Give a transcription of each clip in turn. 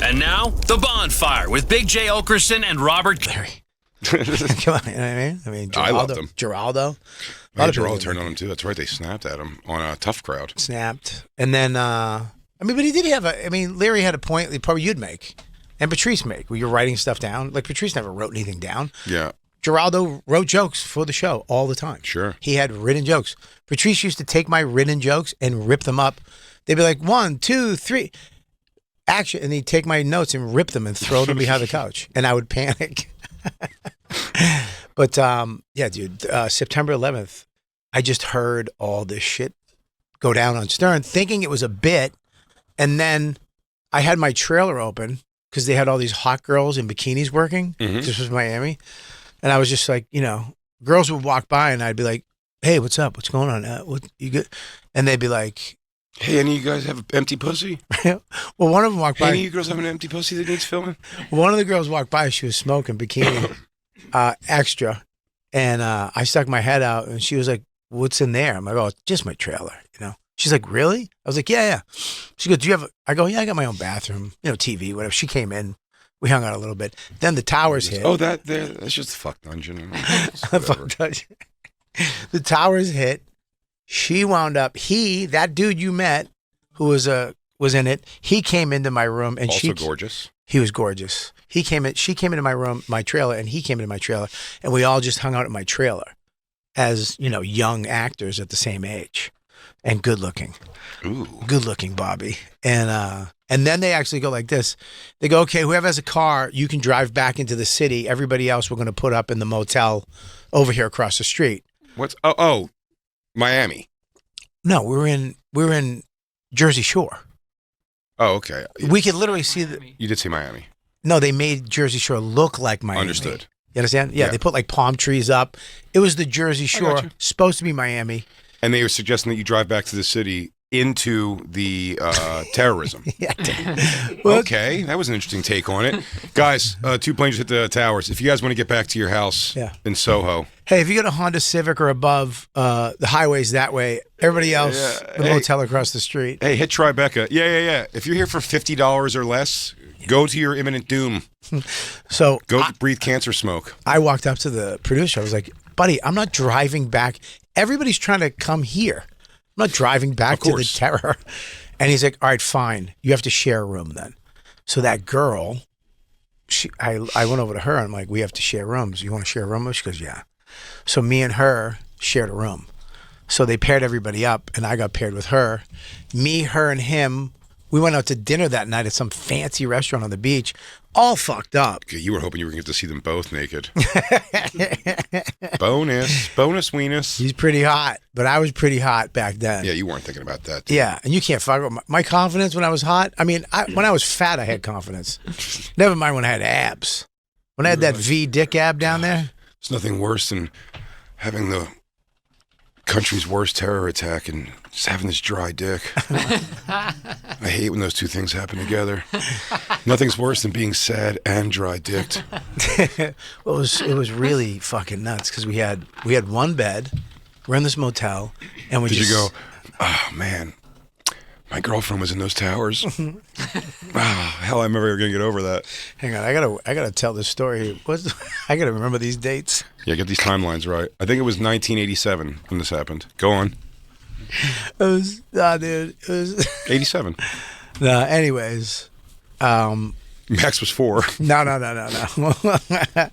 And now, The Bonfire with Big J. Okerson and Robert Larry. Come on, you know what I mean? I loved him. Geraldo. Geraldo turned on him, too. That's right. They snapped at him on a Tough Crowd. Snapped. And then, but he did have Larry had a point that probably you'd make. And Patrice make, where you're writing stuff down. Like, Patrice never wrote anything down. Yeah. Geraldo wrote jokes for the show all the time. Sure. He had written jokes. Patrice used to take my written jokes and rip them up. They'd be like, 1, 2, 3, action. And he'd take my notes and rip them and throw them behind the couch. And I would panic. But, yeah, dude, September 11th, I just heard all this shit go down on Stern, thinking it was a bit. And then I had my trailer open because they had all these hot girls in bikinis working. Mm-hmm. This was Miami. And I was just like, girls would walk by and I'd be like, hey, what's up? What's going on? What you good? And they'd be like, hey, any of you guys have an empty pussy? Well, one of them walked by. Any of you girls have an empty pussy that needs filming? One of the girls walked by. She was smoking bikini extra. And I stuck my head out and she was like, what's in there? I'm like, oh, it's just my trailer, She's like, really? I was like, yeah. She goes, do you have I go, yeah, I got my own bathroom, TV, whatever. She came in. We hung out a little bit. Then the towers hit. Oh, that's just a fuck dungeon. Fuck dungeon. The towers hit. She wound up. That dude you met, who was in it. He came into my room and also gorgeous. He was gorgeous. She came into my room, my trailer, and he came into my trailer, and we all just hung out at my trailer, as young actors at the same age, and good looking. Ooh, good looking, Bobby, and then they actually go like this. They go, okay, whoever has a car, you can drive back into the city. Everybody else, we're going to put up in the motel over here across the street. What's Miami? No, we're in Jersey Shore. Oh, okay. We could literally see You did say Miami. No, they made Jersey Shore look like Miami. Understood. You understand? Yeah, they put like palm trees up. It was the Jersey Shore, supposed to be Miami. And they were suggesting that you drive back to the city into the terrorism. Yeah. Well, okay, that was an interesting take on it. Guys, 2 planes hit the towers. If you guys want to get back to your house in Soho. Hey, if you got a Honda Civic or above, the highway's that way. Everybody else, the motel across the street. Hey, hit Tribeca. Yeah. If you're here for $50 or less, go to your imminent doom. So go breathe cancer smoke. I walked up to the producer. I was like, buddy, I'm not driving back. Everybody's trying to come here. I'm not driving back to the terror. And he's like, all right, fine. You have to share a room then. So that girl, I went over to her and I'm like, we have to share rooms. You want to share a room? She goes, yeah. So me and her shared a room. So they paired everybody up and I got paired with her. Me, her, and him. We went out to dinner that night at some fancy restaurant on the beach, all fucked up. Okay, you were hoping you were going to get to see them both naked. Bonus weenus. He's pretty hot, but I was pretty hot back then. Yeah, you weren't thinking about that. Yeah, and you can't fuck with my confidence when I was hot. I mean, when I was fat, I had confidence. Never mind when I had abs. When I had that V dick ab down there. It's nothing worse than having the country's worst terror attack and just having this dry dick. I hate when those two things happen together. Nothing's worse than being sad and dry dicked. Well, it was really fucking nuts because we had one bed. We're in this motel, and we Did you go, oh man, my girlfriend was in those towers. Hell, I'm never gonna get over that. Hang on, I gotta tell this story. I gotta remember these dates. Yeah, get these timelines right. I think it was 1987 when this happened. Go on. Dude. It was 87. Anyways, Max was 4. No. I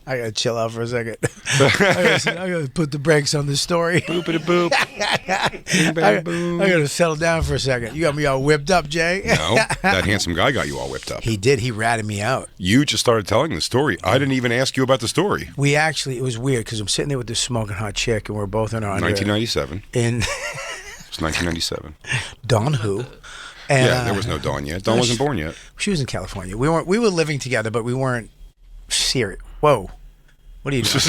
gotta chill out for a second. I gotta put the brakes on this story. Boopity boop. I gotta settle down for a second. You got me all whipped up, Jay. No, that handsome guy got you all whipped up. He did. He ratted me out. You just started telling the story. I didn't even ask you about the story. It was weird because I'm sitting there with this smoking hot chick, and we're both in our underwear. 1997. It's 1997. Dawn who? And, yeah, there was no Dawn yet. Dawn wasn't born yet. She was in California. We were living together, but we weren't serious. Whoa. What are you doing?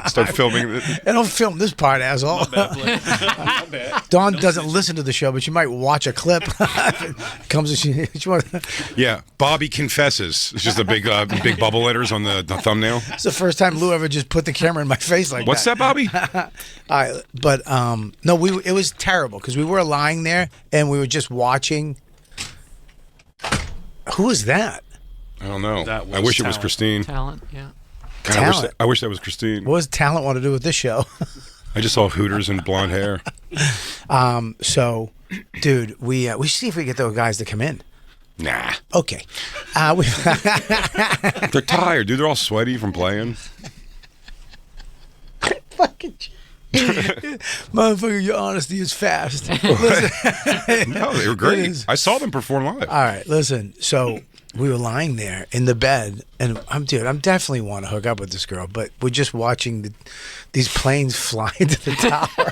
Start filming. I don't film this part, asshole. My bad. Dawn doesn't listen to the show, but she might watch a clip. Comes and she wants. Yeah, Bobby confesses. It's just a big bubble letters on the thumbnail. It's the first time Lou ever just put the camera in my face like What's that, Bobby? But no, it was terrible because we were lying there and we were just watching Who was that? I don't know. That was I wish it was talent. Christine. Talent, yeah. God, Talent. I wish that was Christine. What does talent want to do with this show? I just saw Hooters and blonde hair. So, dude, we should see if we get those guys to come in. Nah. Okay. They're tired, dude. They're all sweaty from playing. Fucking motherfucker, your honesty is fast. Listen, No, they were It great. is. I saw them perform live. all right, listen. So we were lying there in the bed, and I'm definitely want to hook up with this girl, but we're just watching these planes fly into the tower,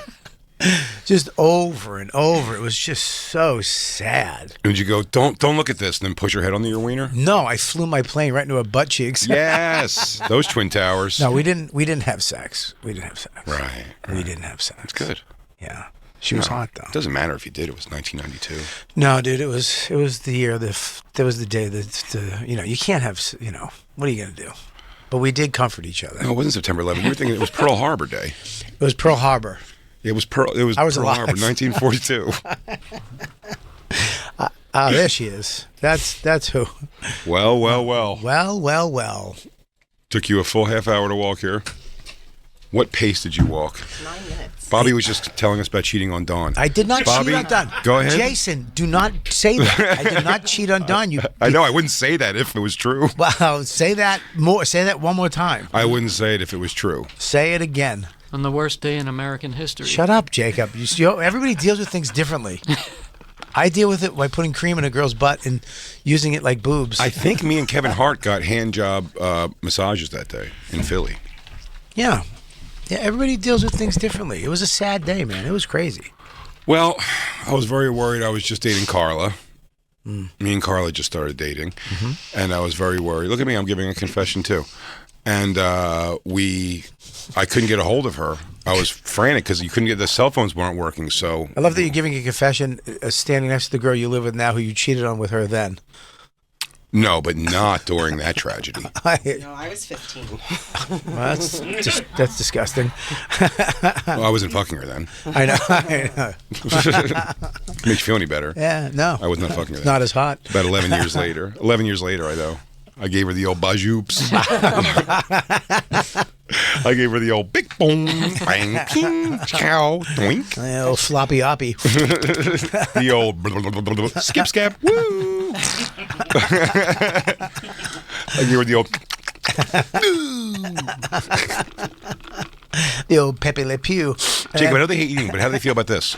just over and over. It was just so sad. And you go, don't look at this, and then push your head onto your wiener? No, I flew my plane right into her butt cheeks. Yes. Those twin towers. No, we didn't have sex. We didn't have sex. Right. We didn't have sex. It's good. Yeah. She was hot though. It doesn't matter if you did. It was 1992. No, dude, it was the year that was the day that you can't have, what are you gonna do? But we did comfort each other. No, it wasn't September 11th. You were thinking it was Pearl Harbor Day. It was Pearl Harbor. It was Pearl alive. Harbor, 1942. There she is. That's who. Well. Well. Took you a full half hour to walk here. What pace did you walk? 9 minutes. Bobby was just telling us about cheating on Dawn. I did not Bobby, cheat on Don. go ahead. Jason, do not say that. I did not cheat on Don. I know. I wouldn't say that if it was true. Well, say that more. Say that one more time. I wouldn't say it if it was true. Say it again. On the worst day in American history. Shut up, Jacob. Everybody deals with things differently. I deal with it by putting cream in a girl's butt and using it like boobs. I think me and Kevin Hart got hand job massages that day in Philly. Yeah, everybody deals with things differently. It was a sad day, man. It was crazy. Well, I was very worried. I was just dating Carla. Me and Carla just started dating, and I was very worried. Look at me. I'm giving a confession too. And I couldn't get a hold of her. I was frantic because you couldn't get the cell phones weren't working. So I love that you're giving a confession standing next to the girl you live with now who you cheated on with her then. no, but not during that tragedy. No, I was 15. Well, that's disgusting. Well, I wasn't fucking her then. I know. Makes you feel any better? Yeah, no. I was not fucking her. It's Then. not as hot. About 11 years later. 11 years later, I gave her the old bajoops. I gave her the old big boom, bang, ping, chow, doink. Oh, floppy oppy. The old skip scap, woo. I gave her the old. The old Pepe Le Pew. Jake, I know they hate eating, but how do they feel about this?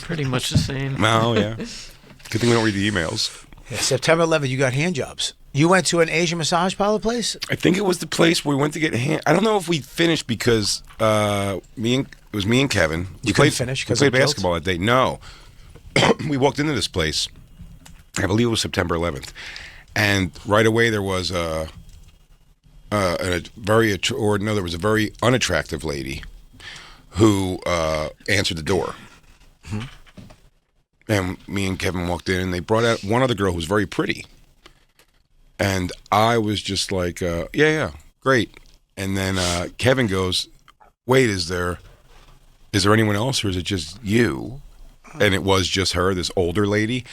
Pretty much the same. Oh, yeah. Good thing we don't read the emails. Yeah, September 11th, you got hand jobs. You went to an Asian massage parlor place? I think it was the place where we went to get hand. I don't know if we finished because it was me and Kevin. You couldn't finish 'cause we of played guilt? basketball that day. No, we walked into this place. I believe it was September 11th, and right away there was there was a very unattractive lady who answered the door. And me and Kevin walked in, and they brought out one other girl who was very pretty. And I was just like, yeah, great. And then Kevin goes, wait, is there anyone else, or is it just you? And it was just her, this older lady.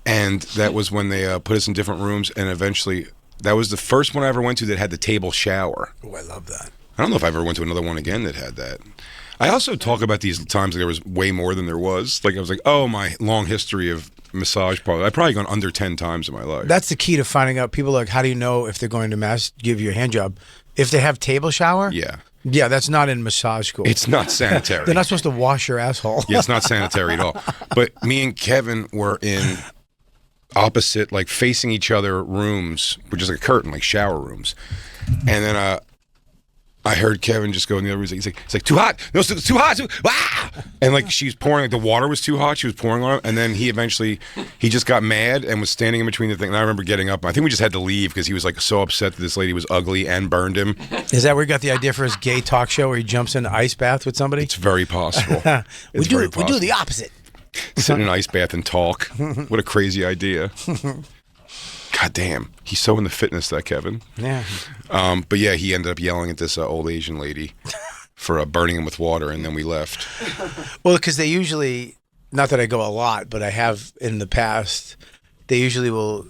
And that was when they put us in different rooms, and eventually, that was the first one I ever went to that had the table shower. Oh, I love that. I don't know if I ever went to another one again that had that. I also talk about these times there was way more than there was. Like I was like, oh, my long history of massage parlor. I've probably gone under 10 times in my life. That's the key to finding out. People are like, how do you know if they're going to give you a hand job? If they have table shower? Yeah. Yeah, that's not in massage school. It's not sanitary. They're not supposed to wash your asshole. Yeah, it's not sanitary at all. But me and Kevin were in opposite, like facing each other rooms, which is like a curtain, like shower rooms. And then I heard Kevin just go in the other room. He's like, too hot. No, it's too hot. And like she's pouring, like the water was too hot. She was pouring on him. And then he just got mad and was standing in between the thing. And I remember getting up. I think we just had to leave because he was like so upset that this lady was ugly and burned him. Is that where he got the idea for his gay talk show where he jumps in an ice bath with somebody? It's very possible. We do the opposite. Sit in an ice bath and talk. What a crazy idea. God damn. He's so into fitness, that Kevin. Yeah. But yeah, he ended up yelling at this old Asian lady for burning him with water, and then we left. Well, because they usually, not that I go a lot, but I have in the past, they usually will,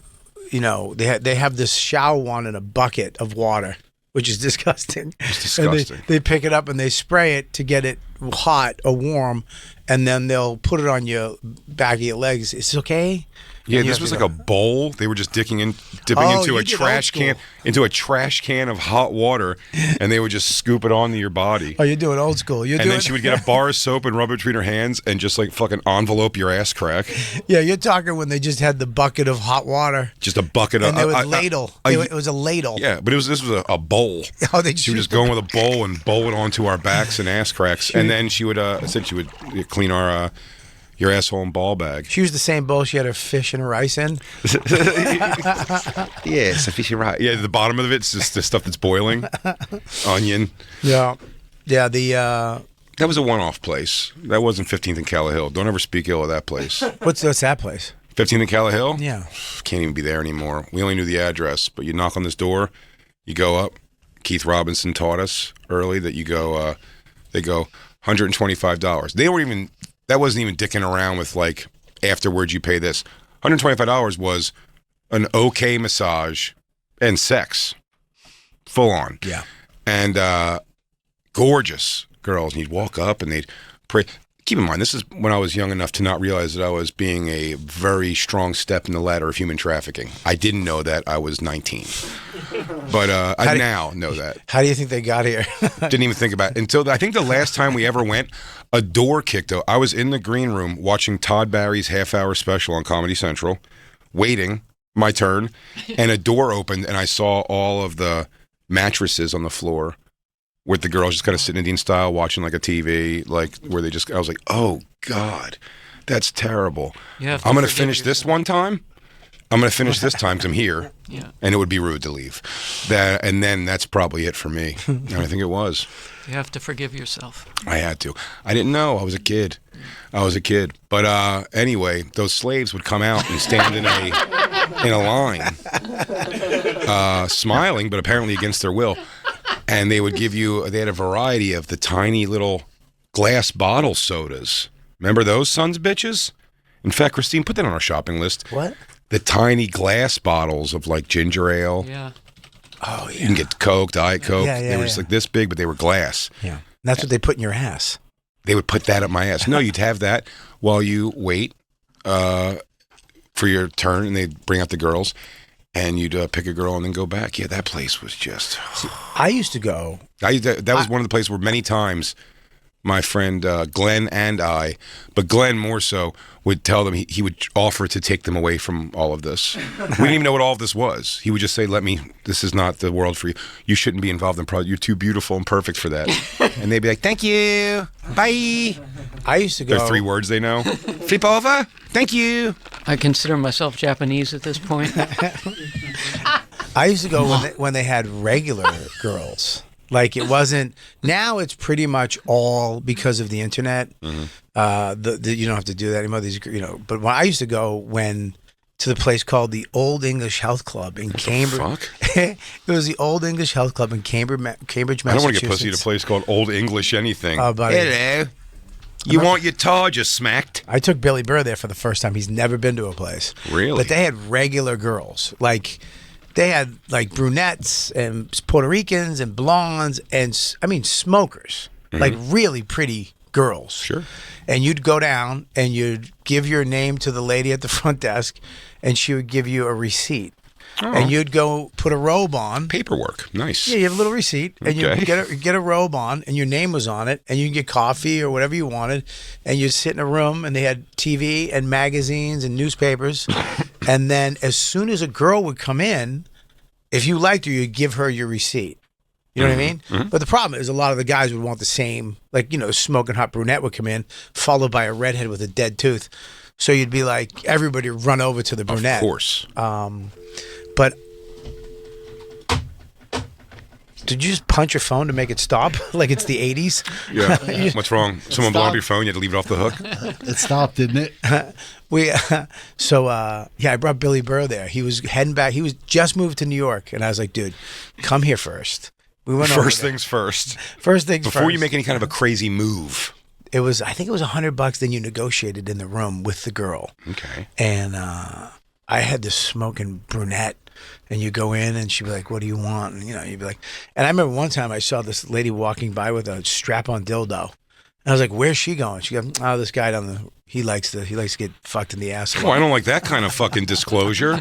they have this shower wand in a bucket of water, which is disgusting. It's disgusting. And they pick it up and they spray it to get it hot or warm, and then they'll put it on your back of your legs. Is it okay? Yeah, this was like a bowl. They were just dipping into a trash can of hot water, and they would just scoop it onto your body. Oh, you're doing old school. Then she would get a bar of soap and rub it between her hands and just like fucking envelope your ass crack. Yeah, you're talking when they just had the bucket of hot water. Just a bucket of. And there was ladle. It was a ladle. Yeah, but this was a bowl. Oh, she would just go in with a bowl and bowl it onto our backs and ass cracks, and then she would clean our. Your asshole and ball bag. She used the same bowl she had her fish and her rice in. Yeah, it's a fish and rice. Yeah, the bottom of it's just the stuff that's boiling. Onion. Yeah. That was a one-off place. That wasn't 15th and Calla Don't ever speak ill of that place. What's that place? 15th and Calla Yeah. Can't even be there anymore. We only knew the address, but you knock on this door, you go up. Keith Robinson taught us early that you go, they go $125. They weren't even... That wasn't even dicking around with like afterwards you pay this. $125 was an okay massage and sex. Full on. Yeah. And gorgeous girls. And you'd walk up and they'd pray. Keep in mind, this is when I was young enough to not realize that I was being a very strong step in the ladder of human trafficking. I didn't know that. I was 19. But I now know that. How do you think they got here? Didn't even think about it. Until I think the last time we ever went, a door kicked. I was in the green room watching Todd Barry's half-hour special on Comedy Central, waiting my turn, and a door opened, and I saw all of the mattresses on the floor with the girls just kind of sitting Indian style watching like a TV, like where I was like, oh, God, that's terrible. I'm going to finish this one time. I'm going to finish this time because I'm here, and it would be rude to leave. And then that's probably it for me. And I think it was. You have to forgive yourself. I had to. I didn't know. I was a kid. But anyway, those slaves would come out and stand in a line, smiling, but apparently against their will. And they would they had a variety of the tiny little glass bottle sodas. Remember those sons of bitches? In fact, Christine, put that on our shopping list. What? The tiny glass bottles of like ginger ale. Yeah. Oh, yeah. You can get Coke, Diet Coke. Yeah, they were just like this big, but they were glass. Yeah. And that's what they put in your ass. They would put that up my ass. No, you'd have that while you wait for your turn, and they'd bring out the girls, and you'd pick a girl and then go back. Yeah, that place was just... I used to go... That was one of the places where many times my friend Glenn and I, but Glenn more so, would tell them he would offer to take them away from all of this. We didn't even know what all of this was. He would just say, this is not the world for you. You shouldn't be involved in you're too beautiful and perfect for that. And they'd be like, thank you. Bye. I used to go... There are 3 words they know. Flip over. Thank you. I consider myself Japanese at this point. I used to go when they had regular girls. Like it wasn't. Now it's pretty much all because of the internet. Mm-hmm. You don't have to do that anymore. But when I used to go to the place called the Old English Health Club in Cambridge. It was the Old English Health Club in Cambridge, Massachusetts. I don't want to get pussy at a place called Old English anything. Oh, buddy. Hello. You want your tar just smacked? I took Billy Burr there for the first time. He's never been to a place. Really? But they had regular girls. Like, they had, like, brunettes and Puerto Ricans and blondes and, smokers. Mm-hmm. Like, really pretty girls. Sure. And you'd go down and you'd give your name to the lady at the front desk, and she would give you a receipt. Oh. And you'd go put a robe on. Paperwork. Nice. Yeah, you have a little receipt, and you get a robe on, and your name was on it, and you can get coffee or whatever you wanted, and you'd sit in a room, and they had TV and magazines and newspapers, and then as soon as a girl would come in, if you liked her, you'd give her your receipt. You know what I mean? Mm-hmm. But the problem is a lot of the guys would want the same, like, smoking hot brunette would come in, followed by a redhead with a dead tooth. So you'd be like, everybody would run over to the brunette. Of course. But did you just punch your phone to make it stop? Like it's the 80s? Yeah. What's wrong? Someone blew up your phone, you had to leave it off the hook? It stopped, didn't it? I brought Billy Burr there. He was heading back. He was just moved to New York. And I was like, dude, come here first. We went First things first. Before you make any kind of a crazy move. I think it was $100. Then you negotiated in the room with the girl. Okay. And I had this smoking brunette, and you go in and she'd be like, "What do you want?" And you'd be like, and I remember one time I saw this lady walking by with a strap-on dildo, and I was like, "Where's she going?" She goes, "Oh, this guy he likes to get fucked in the ass." Oh, I don't like that kind of fucking disclosure.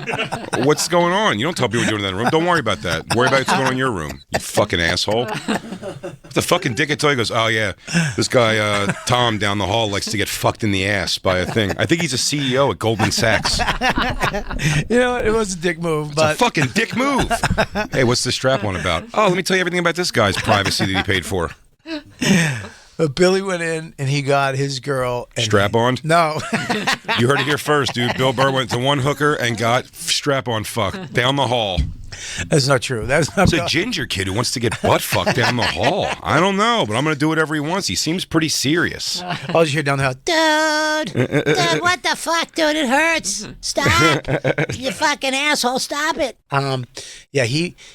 What's going on? You don't tell people what you're doing in that room. Don't worry about that. Worry about what's going on in your room, you fucking asshole. What the fucking dick I tell you goes, "Oh yeah, this guy Tom down the hall likes to get fucked in the ass by a thing. I think he's a CEO at Goldman Sachs." You know, it was a dick move, but it's a fucking dick move. Hey, what's the strap on about? Oh, let me tell you everything about this guy's privacy that he paid for. But Billy went in and he got his girl. And strap on? No. You heard it here first, dude. Bill Burr went to one hooker and got strap on fuck down the hall. That's not true. That's not. It's a ginger kid who wants to get butt fucked down the hall. I don't know, but I'm going to do whatever he wants. He seems pretty serious. All you hear down the hall, Dude, what the fuck, dude? It hurts. Stop. You fucking asshole, stop it. yeah,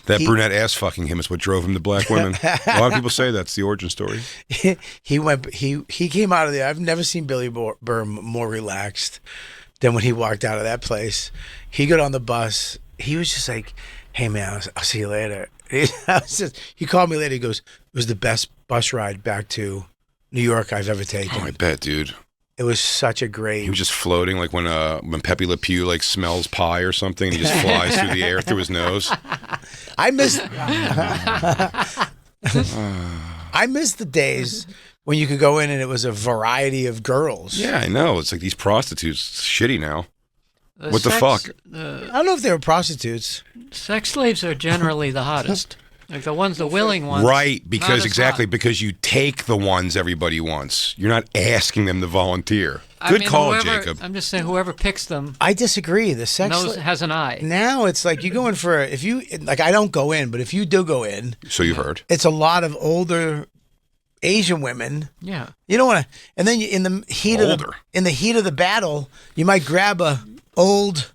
That brunette ass fucking him is what drove him to black women. A lot of people say that's the origin story. he came out of there. I've never seen Billy Burr more relaxed than when he walked out of that place. He got on the bus. He was just like, "Hey man, I'll see you later." He called me later. He goes, "It was the best bus ride back to New York I've ever taken." Oh, I bet, dude. It was such a great. He was just floating like when Pepe Le Pew like smells pie or something. He just flies through the air through his nose. I miss. I miss the days when you could go in and it was a variety of girls. Yeah, I know. It's like these prostitutes. It's shitty now. What the fuck? I don't know if they were prostitutes. Sex slaves are generally the hottest. Like the willing ones. Right, because hot. because you take the ones everybody wants. You're not asking them to volunteer. Good call, Jacob. I'm just saying whoever picks them I disagree. The sex has an eye. now it's like you go in for if you like I don't go in, but if you do go in, So you've heard. it's a lot of older Asian women. Yeah. You don't want to, and then in the heat of the battle, you might grab a old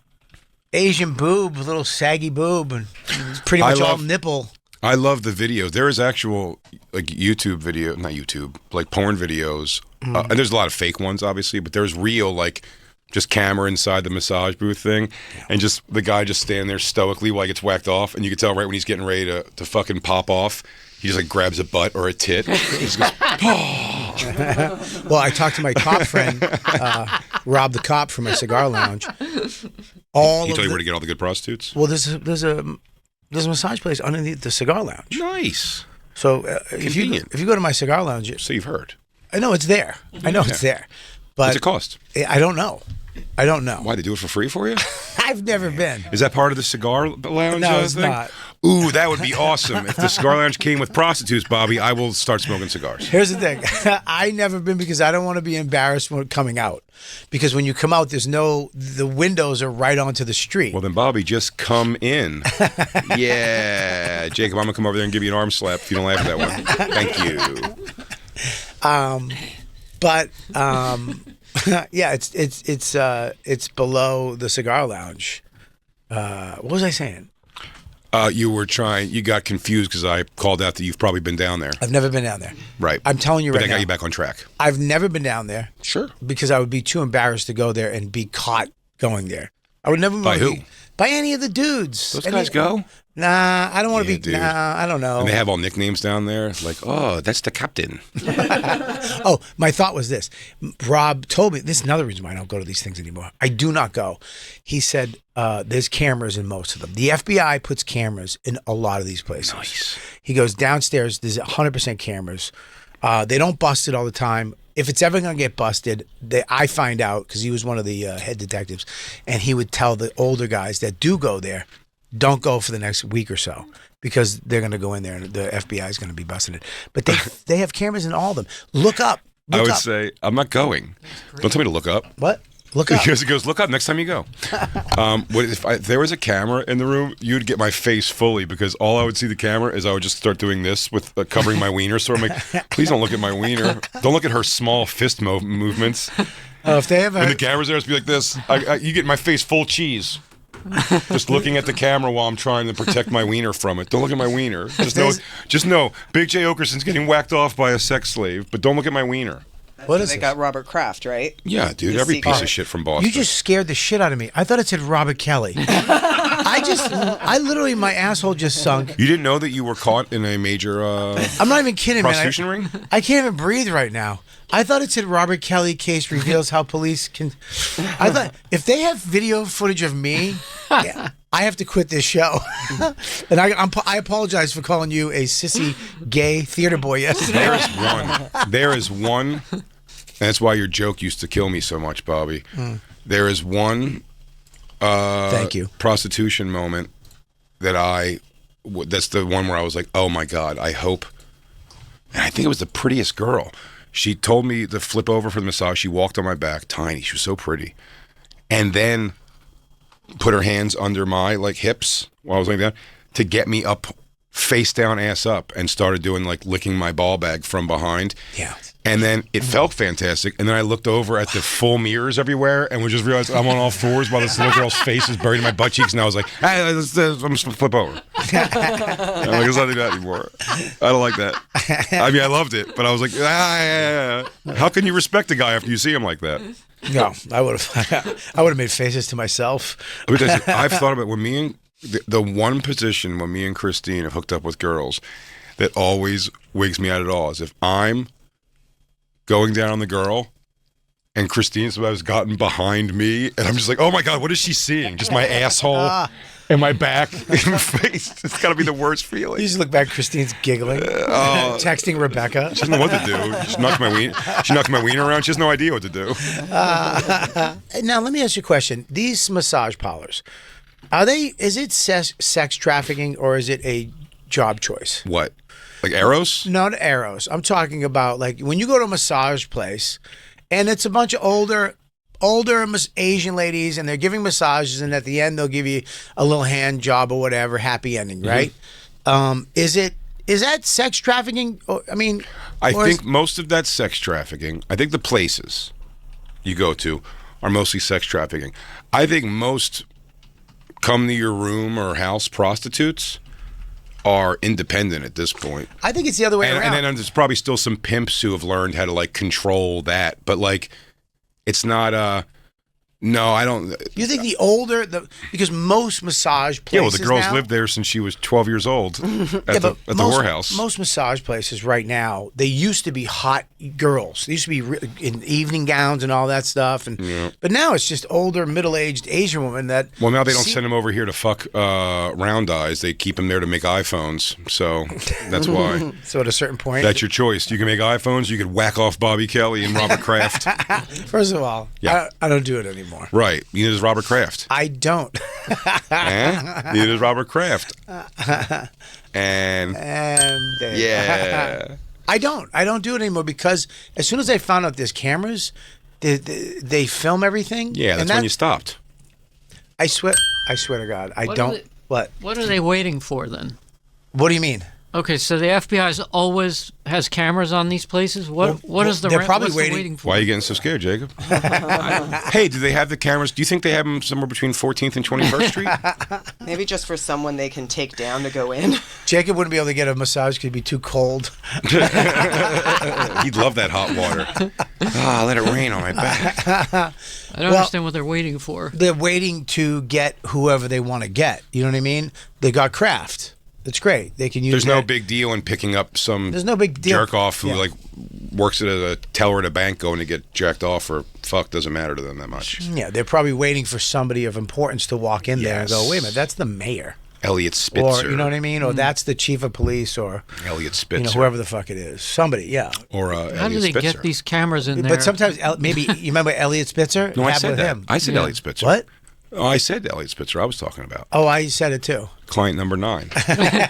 Asian boob, a little saggy boob, and it's pretty much all nipple. I love the videos. There is actual like YouTube video, not YouTube, like porn videos. And there's a lot of fake ones, obviously, but there's real like just camera inside the massage booth thing, and just the guy just standing there stoically while he gets whacked off, and you can tell right when he's getting ready to fucking pop off. He just like grabs a butt or a tit. He just goes, oh. Well, I talked to my cop friend, Rob the cop from my cigar lounge. He told you where to get all the good prostitutes? Well, there's a massage place underneath the cigar lounge. Nice. So if you go to my cigar lounge, So you've heard. I know it's there. I know it's there. But What's it cost? I don't know. Why, they do it for free for you? I've never been. Is that part of the cigar lounge No, it's thing? not. Ooh, that would be awesome. If the cigar lounge came with prostitutes, Bobby, I will start smoking cigars. Here's the thing. I never been because I don't want to be embarrassed when coming out. Because when you come out, the windows are right onto the street. Well, then, Bobby, just come in. Yeah. Jacob, I'm going to come over there and give you an arm slap if you don't laugh at that one. Thank you. Yeah, it's below the cigar lounge. What was I saying? You got confused because I called out that you've probably been down there. I've never been down there. Right. I'm telling you but right now. But that got you back on track. I've never been down there. Sure. Because I would be too embarrassed to go there and be caught going there. I would never. By who? By any of the dudes. Those guys go? Nah, I don't want to Yeah, be. dude. Nah, I don't know. And they have all nicknames down there. Like, oh, that's the captain. Oh, my thought was this. Rob told me, this is another reason why I don't go to these things anymore. I do not go. He said there's cameras in most of them. The FBI puts cameras in a lot of these places. Nice. He goes downstairs, there's 100% cameras. They don't bust it all the time. If it's ever going to get busted, I find out, because he was one of the head detectives, and he would tell the older guys that do go there, don't go for the next week or so, because they're going to go in there and the FBI is going to be busting it. But they have cameras in all of them. Look up. I would say, I'm not going. Don't tell me to look up. What? Look up. Because it goes, look up next time you go. If there was a camera in the room, you'd get my face fully, because all I would see the camera is I would just start doing this with covering my wiener. So I'm like, please don't look at my wiener. Don't look at her small fist movements. If they have When the camera's there, it's be like this. You get my face full cheese. Just looking at the camera while I'm trying to protect my wiener from it. Don't look at my wiener. Just know, Big J. Okerson's getting whacked off by a sex slave, but don't look at my wiener. What is They this? got Robert Kraft, right? Yeah, dude. The Every secret. piece of shit from Boston. You just scared the shit out of me. I thought it said Robert Kelly. I literally, my asshole just sunk. You didn't know that you were caught in a major I'm not even kidding, man. prostitution ring? I can't even breathe right now. I thought it said Robert Kelly case reveals how police can. I thought if they have video footage of me, yeah, I have to quit this show. And I apologize for calling you a sissy gay theater boy yesterday. There is one. That's why your joke used to kill me so much, Bobby. There is one. Thank you. Prostitution moment that that's the one where I was like, oh my God, I hope. And I think it was the prettiest girl. She told me to flip over for the massage. She walked on my back, tiny. She was so pretty. And then put her hands under my hips while I was laying down to get me up, face down, ass up, and started doing licking my ball bag from behind. Yeah. And then it felt fantastic. And then I looked over at the full mirrors everywhere and we just realized I'm on all fours while this little girl's face is buried in my butt cheeks. And I was like, hey, I'm just gonna flip over. I'm like, let's not do that anymore. I don't like that. I mean, I loved it, but I was like, how can you respect a guy after you see him like that? No, I would have made faces to myself. Because I've thought about when me and the one position when me and Christine have hooked up with girls that always wigs me out at all is if I'm going down on the girl and Christine has gotten behind me and I'm just like, oh my God, what is she seeing? Just my asshole and my back and my face. It's gotta be the worst feeling. You just look back, Christine's giggling, texting Rebecca. She doesn't know what to do. She knocked my wiener around. She has no idea what to do. Now let me ask you a question. These massage parlors, is it sex trafficking or is it a job choice? What? Like Eros? Not Eros. I'm talking about when you go to a massage place and it's a bunch of older Asian ladies and they're giving massages and at the end they'll give you a little hand job or whatever, happy ending, right? Is that sex trafficking? I think most of that's sex trafficking. I think the places you go to are mostly sex trafficking. I think most come to your room or house prostitutes are independent at this point. I think it's the other way around. And then there's probably still some pimps who have learned how to control that, but it's not no, I don't. You think because most massage places. Yeah, well, the girl's now, lived there since she was 12 years old at the whorehouse. Most massage places right now, they used to be hot girls. They used to be in evening gowns and all that stuff, but now it's just older, middle-aged Asian women that. Well, now they don't send them over here to fuck round eyes. They keep them there to make iPhones. So that's why. So at a certain point, that's your choice. You can make iPhones. You could whack off Bobby Kelly and Robert Kraft. First of all, yeah. I don't do it anymore. Right. Neither does Robert Kraft. I don't. Neither does Robert Kraft. And yeah. I don't do it anymore because as soon as I found out there's cameras, they film everything. Yeah, that's when you stopped. I swear to God, What? What are they waiting for then? What do you mean? Okay, so the FBI always has cameras on these places. What is the they're probably waiting for? Why are you getting so scared, Jacob? Hey, do they have the cameras? Do you think they have them somewhere between 14th and 21st Street? Maybe just for someone they can take down to go in. Jacob wouldn't be able to get a massage because he'd be too cold. He'd love that hot water. Let it rain on my back. I don't understand what they're waiting for. They're waiting to get whoever they want to get. You know what I mean? They got Kraft. It's great. They can use. There's no big deal in picking up some. There's no big deal. Jerk off who works at a teller at a bank going to get jacked off or fuck doesn't matter to them that much. Yeah, they're probably waiting for somebody of importance to walk in there and go, wait a minute, that's the mayor. Elliot Spitzer. Or, you know what I mean? Or that's the chief of police or Elliot Spitzer. Whoever the fuck it is. Somebody, yeah. Or How do they get these cameras in there? But sometimes, maybe, you remember Elliot Spitzer? No, I said that. Him. I said Elliot Spitzer. What? Oh, I said Elliot Spitzer. I was talking about. Oh, I said it too. Client number 9,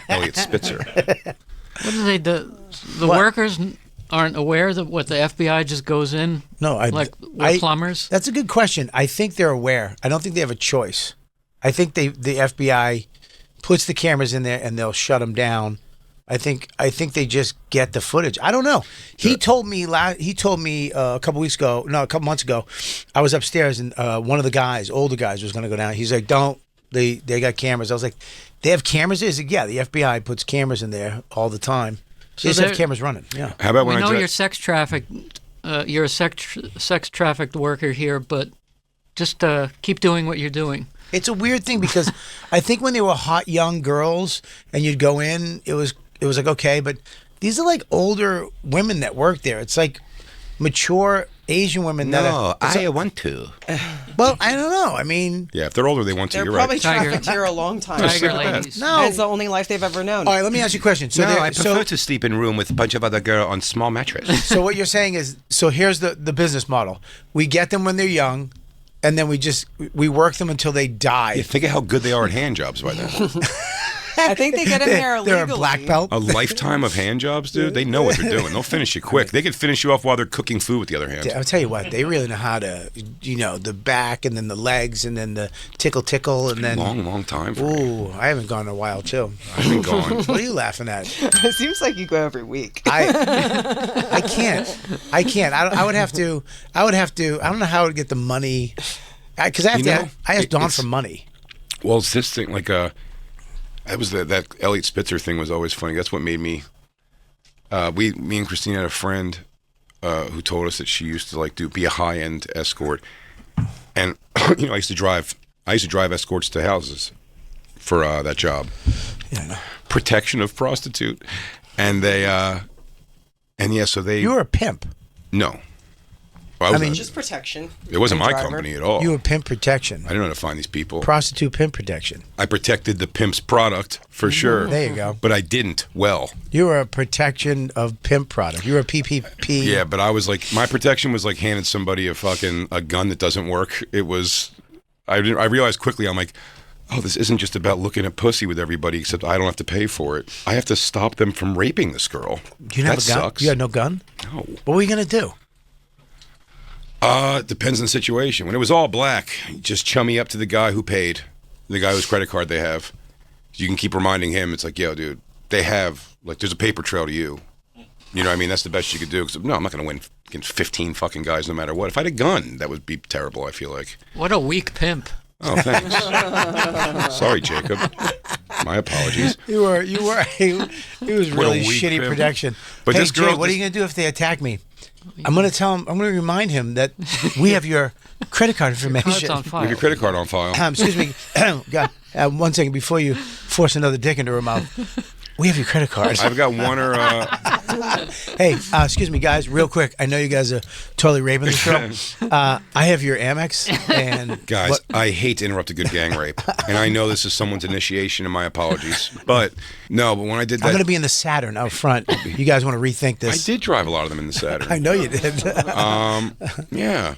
Elliot Spitzer. What do they do? The workers aren't aware that what the FBI just goes in? No, we're plumbers? That's a good question. I think they're aware. I don't think they have a choice. I think the FBI puts the cameras in there and they'll shut them down. I think they just get the footage. I don't know. He told me a couple months ago, I was upstairs and one of the guys, older guys, was going to go down. He's like, "Don't." They got cameras. I was like, "They have cameras?" He's like, "Yeah, the FBI puts cameras in there all the time. So they just have cameras running." Yeah. How about when we know you're sex trafficked you're a sex trafficked worker here, but just keep doing what you're doing. It's a weird thing because I think when they were hot young girls and you'd go in, it was like okay, but these are like older women that work there. It's like mature Asian women that are. I want to. Well, I don't know. I mean, Yeah, if they're older, they want to. They're You're probably right. trafficked here a long time. Tiger ladies. no. It's the only life they've ever known. All right, let me ask you a question. So, No, there- I prefer to sleep in room with a bunch of other girls on small mattress. so what you're saying is, so here's the business model: we get them when they're young, and then we work them until they die. Yeah, think of how good they are at hand jobs by then. I think they get in there illegally. They're a black belt. A lifetime of hand jobs, dude. They know what they're doing. They'll finish you quick. They can finish you off while they're cooking food with the other hand. I'll tell you what, they really know how to, the back and then the legs and then the tickle and then. Long time for me. Ooh, I haven't gone in a while too. I've been gone. What are you laughing at? It seems like you go every week. I can't. I would have to. I don't know how I would get the money. Because I have to. I asked Dawn for money. Well, it's this thing, like, that was that Elliot Spitzer thing was always funny. That's what made me, me and Christine had a friend who told us that she used to be a high-end escort. And, I used to drive escorts to houses for that job. Yeah. Protection of prostitute. And so they. You were a pimp. No. Well, I mean, Just protection. it wasn't my Driver. company at all. You were pimp protection. I didn't know how to find these people. Prostitute pimp protection. I protected the pimp's product for sure. There you go. But I didn't well. You were a protection of pimp product. You were a PPP. Yeah, but I was like, my protection was like handing somebody a gun that doesn't work. It was, I realized quickly, I'm like, oh, this isn't just about looking at pussy with everybody, except I don't have to pay for it. I have to stop them from raping this girl. Do you have a gun? Sucks. You had no gun? No. What were you going to do? It depends on the situation. When it was all black, just chummy up to the guy who paid, the guy whose credit card they have. You can keep reminding him. It's like, yo, dude, they have, there's a paper trail to you. You know what I mean? That's the best you could do. Because, no, I'm not going to win against 15 fucking guys no matter what. If I had a gun, that would be terrible, I feel like. What a weak pimp. Oh, thanks. Sorry, Jacob. My apologies. He was really weak shitty pimp. protection. But hey, this girl, Jay, what are you going to do if they attack me? I'm going to remind him that we have your credit card information. Cards on Leave file. your credit card on file. Excuse me. God, 1 second before you force another dick into her mouth. We have your credit card. I've got one or... Hey, excuse me, guys, real quick. I know you guys are totally raping this girl. I have your Amex. And Guys, I hate to interrupt a good gang rape. And I know this is someone's initiation, and my apologies. But when I did that... I'm going to be in the Saturn out front. You guys want to rethink I this? did drive a lot of them in the Saturn. I know you did. Yeah.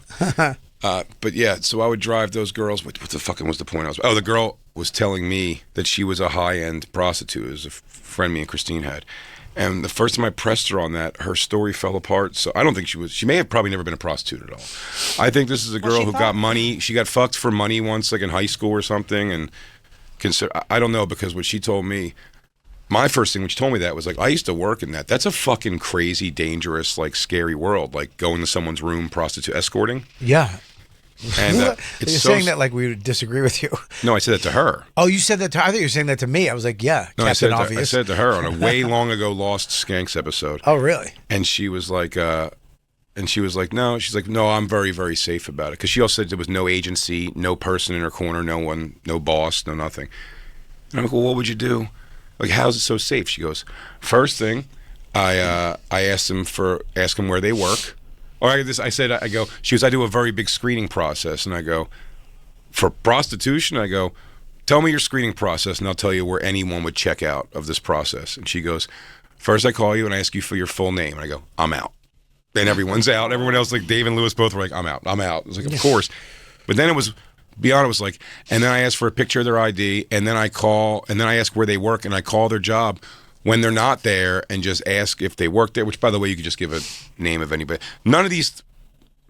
But yeah, so I would drive those girls. What the fucking was the point? The girl was telling me that she was a high-end prostitute. It was a friend me and Christine had. And the first time I pressed her on that, her story fell apart. So I don't think she may have probably never been a prostitute at all. I think this is a girl who got money. She got fucked for money once, like in high school or something. And I don't know, because what she told me, my first thing when she told me that was like, I used to work in that. That's a fucking crazy, dangerous, scary world. Like going to someone's room, prostitute escorting. Yeah. And You're it's saying that like we would disagree with you. No, I said that to her. Oh, you said that to her? I thought you were saying that to me. I was like, yeah, No, Captain I Obvious. said it to her on a way long ago Lost Skanks episode. Oh, really? And she was like, no. She's like, no, I'm very, very safe about it. Because she also said there was no agency, no person in her corner, no one, no boss, no nothing. And I'm like, well, what would you do? Like, how's it so safe? She goes, first thing, I ask them where they work. Or I go, she goes, I do a very big screening process. And I go, for prostitution, I go, tell me your screening process and I'll tell you where anyone would check out of this process. And she goes, first I call you and I ask you for your full name. And I go, I'm out. Then everyone's out. Everyone else, like Dave and Lewis, both were like, I'm out. I was like, of course. But then it was, beyond it was like, and then I ask for a picture of their ID and then I ask where they work and I call their job when they're not there and just ask if they work there, which, by the way, you could just give a name of anybody. None of these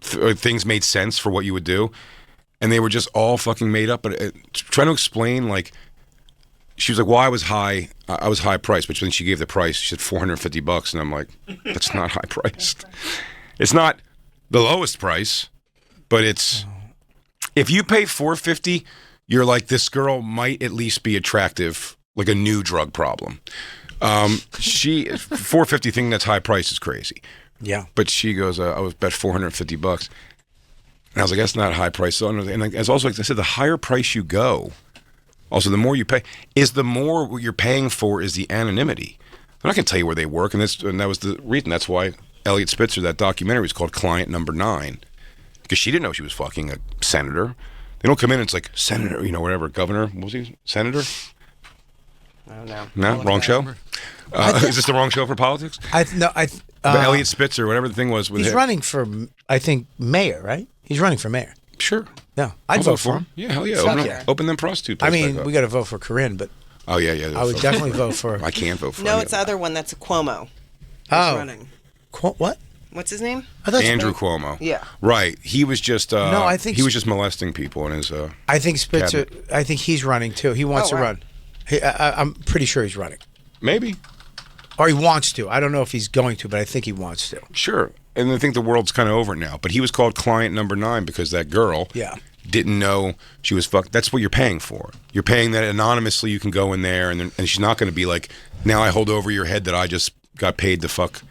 things made sense for what you would do, and they were just all fucking made up. But trying to explain, she was like, well, I was high priced, but then she gave the price. She said $450, and I'm like, that's not high priced. It's not the lowest price, but it's, if you pay $450, you're like, this girl might at least be attractive, like a new drug problem. $450 thing that's high price is crazy. Yeah. But she goes, I was bet $450. And I was like, that's not a high price. So, and like, as also, like I said, the higher price you go, also the more you pay, is the more what you're paying for is the anonymity. I'm not going to tell you where they work, and that was the reason. That's why Elliot Spitzer, that documentary, was called Client Number 9, because she didn't know she was fucking a senator. They don't come in and it's like, senator, whatever, governor, what was he, senator? I don't know. No, wrong show? Is this the wrong show for politics? But Elliot Spitzer, whatever the thing was. With he's him. running for, I think, mayor, right? He's running for mayor. Sure. Yeah, I'd I'll vote for him. Yeah, hell yeah. Fuck Open, yeah. open them prostitute I places mean, back up. we got to vote for Corinne, but Oh, yeah. I would definitely vote for. I can't vote for No, any it's of the other one. That's a Cuomo. Who's Oh, running. what? What's his name? I thought Andrew Cuomo. Yeah. Right. He was just No, I think he was just molesting people in his I think Spitzer. I think he's running too. He wants Oh, to wow. run. I'm pretty sure he's running, maybe. or he wants to. I don't know if he's going to, but I think he wants to. Sure. And I think the world's kind of over now. But he was called Client Number 9 because that girl Yeah. didn't know she was fucked. That's what you're paying for. You're paying that anonymously. You can go in there, and she's not going to be like, now I hold over your head that I just got paid to fuck,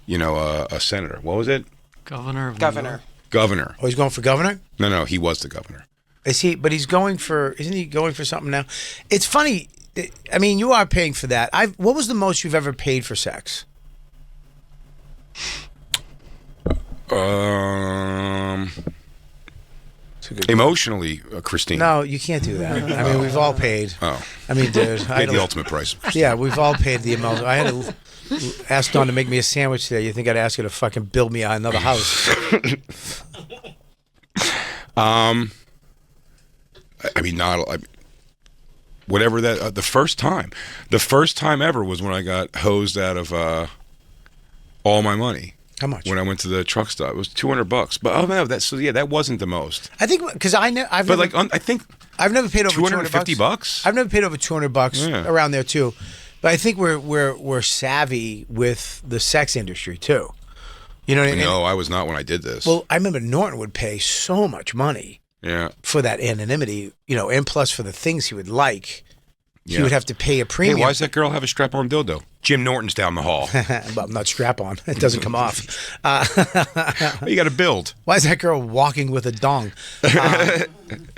a senator. What was it? Governor. Of New Governor. York. Governor. Oh, he's going for governor. No, he was the governor. Is he? But he's going for. Isn't he going for something now? It's funny. I mean, you are paying for that. What was the most you've ever paid for sex? Emotionally, Christine. No, you can't do that. I mean, we've all paid. Oh. I mean, dude. Paid the ultimate price. Yeah, we've all paid the amount. I had to ask Dawn to make me a sandwich today. You think I'd ask her to fucking build me another house? I mean, whatever that. The first time ever was when I got hosed out of all my money. How much? When I went to the truck stop, it was $200. But that wasn't the most. I think because I think I've never paid over $250. I've never paid over $200 Yeah. around there too. But I think we're savvy with the sex industry too. You know what I mean? No, I was not when I did this. Well, I remember Norton would pay so much money yeah. for that anonymity, and plus for the things he would like. He Yeah. would have to pay a Hey, premium. why does that girl have a strap-on dildo? Jim Norton's down the hall. Well, not strap on. It doesn't come off. You got to build. Why is that girl walking with a dong?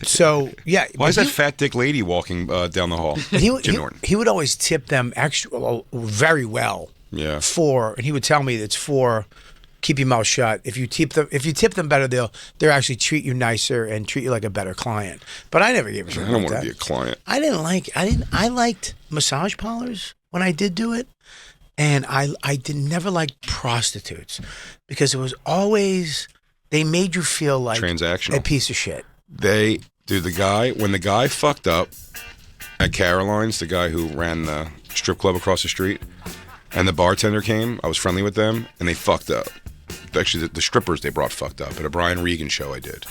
So yeah. Why is that fat dick lady walking down the hall? Jim Norton. He would always tip them very well. Yeah. And he would tell me it's for keep your mouth shut. If you tip them better, they'll actually treat you nicer and treat you like a better client. But I never gave a shit. I don't want to be a client. I liked massage parlors when I did do it, and I never liked prostitutes because it was always they made you feel like Transactional. a piece of shit. When the guy fucked up at Caroline's, the guy who ran the strip club across the street, and the bartender came, I was friendly with them, and they fucked up. Actually, the strippers they brought fucked up at a Brian Regan show I did.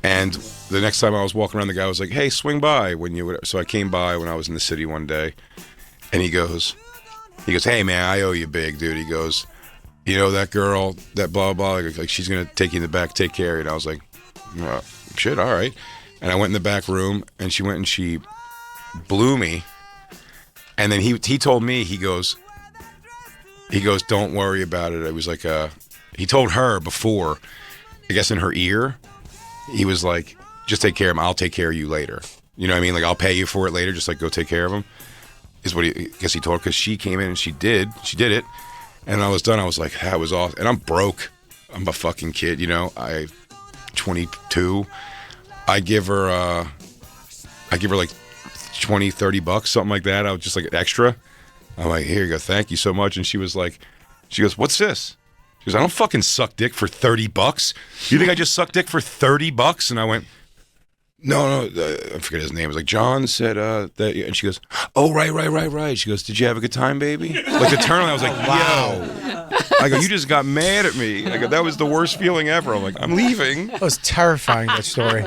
And the next time I was walking around, the guy was like, "Hey, swing by when you." So I came by when I was in the city one day, and he goes, "Hey man, I owe you big, dude." He goes, "That girl, that blah blah, like she's gonna take you in the back, take care of you." And I was like, well, "Shit, all right." And I went in the back room, and she went and she blew me. And then he told me, he goes, "Don't worry about it." It was like he told her before, I guess in her ear, he was like, "Just take care of him. I'll take care of you later." You know what I mean? Like, I'll pay you for it later. Just like go take care of him. Is what I guess he told her, because she came in and she did it. And when I was done, I was like, that was awesome. And I'm broke. I'm a fucking kid, I 22. I give her like $20-$30, something like that. I was just like extra. I'm like, here you go, thank you so much. And she goes, "What's this?" She goes, "I don't fucking suck dick for $30. You think I just suck dick for $30? And I went, no, I forget his name. It was like, John said that, and she goes, "Oh, right. She goes, "Did you have a good time, baby?" Like, eternally, I was like, wow. I go, "You just got mad at me." I go, "That was the worst feeling ever." I'm like, "I'm leaving." That was terrifying, that story.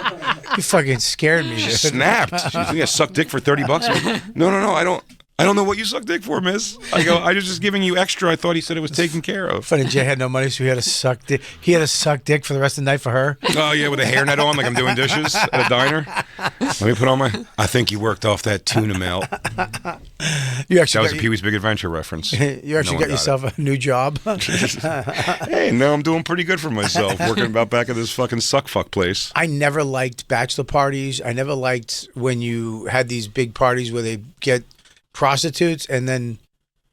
You fucking scared me. She Dude. snapped. She think I suck dick for $30? I'm like, no, I don't. I don't know what you suck dick for, miss. I go, I was just giving you extra. I thought he said it was taken care of. Funny, Jay had no money, so he had to suck dick. He had to suck dick for the rest of the night for her. Oh, yeah, with a hairnet on, like I'm doing dishes at a diner. Let me put on my... I think you worked off that tuna melt. You actually That was a got, Pee-wee's Big Adventure reference. you actually got yourself a new job. Hey, no, I'm doing pretty good for myself, working about back at this fucking suck-fuck place. I never liked bachelor parties. I never liked when you had these big parties where they get prostitutes and then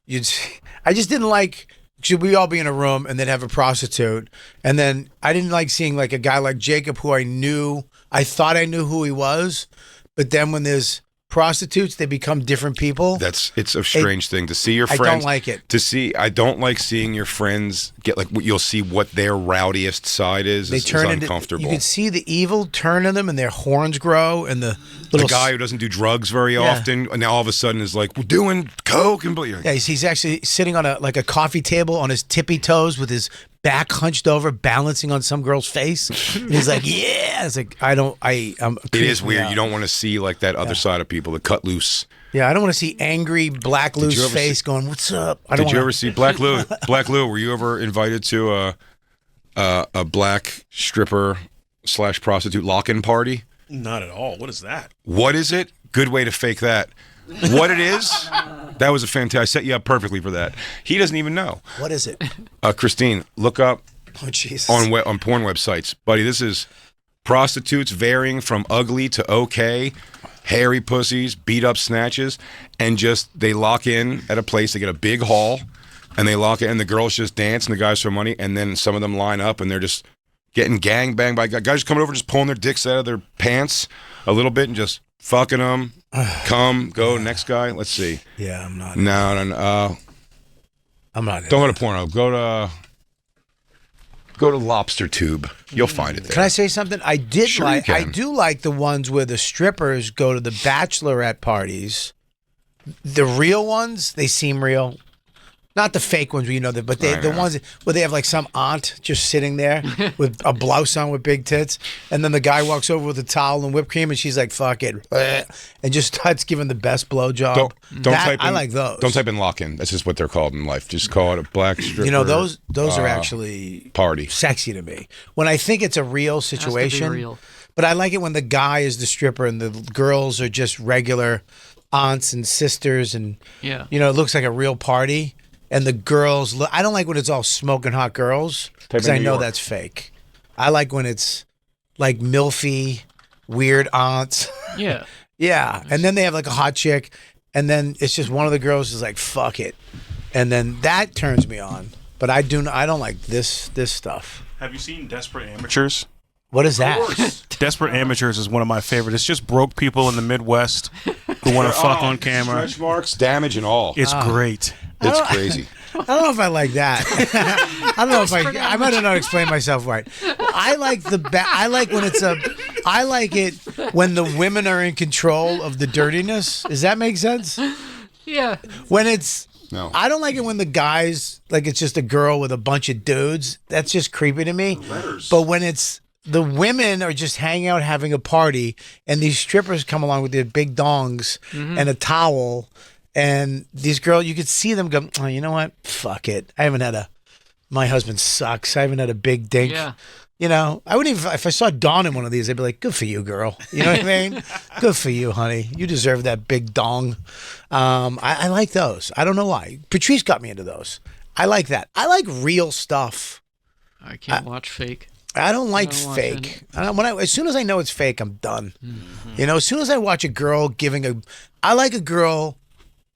I just didn't like, should we all be in a room and then have a prostitute? And then I didn't like seeing like a guy like Jacob who I thought I knew who he was, but then when there's prostitutes, they become different people. It's a strange thing to see your friends. I don't like it. I don't like seeing your friends get like, you'll see what their rowdiest side is. They turn is into, uncomfortable. you can see the evil turn in them and their horns grow and the little guy who doesn't do drugs very often, and now all of a sudden is like, we're doing coke and yeah, he's actually sitting on a coffee table on his tippy toes with his back hunched over, balancing on some girl's face. And he's like, yeah. It's like, it is weird. You don't want to see like that other side of people, the cut loose. Yeah, I don't want to see angry black loose face going, what's up? Did you ever see Black Lou? Black Lou, were you ever invited to a black stripper / prostitute lock-in party? Not at all. What is that? What is it? Good way to fake that. What it is? That was a fantastic. I set you up perfectly for that. He doesn't even know. What is it? Christine, look up on porn websites, buddy. This is prostitutes varying from ugly to okay, hairy pussies, beat up snatches, and just they lock in at a place. They get a big hall, and they lock in, and the girls just dance, and the guys throw money, and then some of them line up, and they're just getting gangbanged by guys just coming over, just pulling their dicks out of their pants a little bit, and just fucking them. Come, go, next guy. Let's see. Yeah, I'm not. No. I'm not. Don't go to porno. Go to Lobster Tube. You'll find it there. Can I say something? I do like the ones where the strippers go to the bachelorette parties. The real ones, they seem real. Not the fake ones where you know that, but the ones where they have like some aunt just sitting there with a blouse on with big tits, and then the guy walks over with a towel and whipped cream, and she's like, "Fuck it," and just starts giving the best blowjob. Don't type in, I like those. Don't type in lock-in. That's just what they're called in life. Just call it a black stripper. You know, those are actually party sexy to me. When I think it's a real situation, real. But I like it when the guy is the stripper and the girls are just regular aunts and sisters, and yeah, you know, it looks like a real party. And the girls, I don't like when it's all smoking hot girls because I know that's fake. I like when it's like milfy, weird aunts. Yeah. Yeah. And then they have like a hot chick, and then it's just one of the girls is like, fuck it. And then that turns me on. But I don't like this stuff. Have you seen Desperate Amateurs? What is that? Desperate Amateurs is one of my favorites. It's just broke people in the Midwest who want to fuck on camera. Stretch marks, damage, and all. It's great. It's crazy. I don't know if I like that. I don't know if I might have not explained myself right. I like I like it when the women are in control of the dirtiness. Does that make sense? Yeah. When it's No. I don't like it when the guys like it's just a girl with a bunch of dudes. That's just creepy to me. But when it's the women are just hanging out having a party and these strippers come along with their big dongs and a towel. And these girls, you could see them go, oh, you know what? Fuck it. My husband sucks. I haven't had a big dink. Yeah. You know, I wouldn't even, if I saw Dawn in one of these, I'd be like, good for you, girl. You know what I mean? Good for you, honey. You deserve that big dong. I like those. I don't know why. Patrice got me into those. I like that. I like real stuff. I can't watch fake. I don't like fake. As soon as I know it's fake, I'm done. Mm-hmm. You know, as soon as I watch a girl I like a girl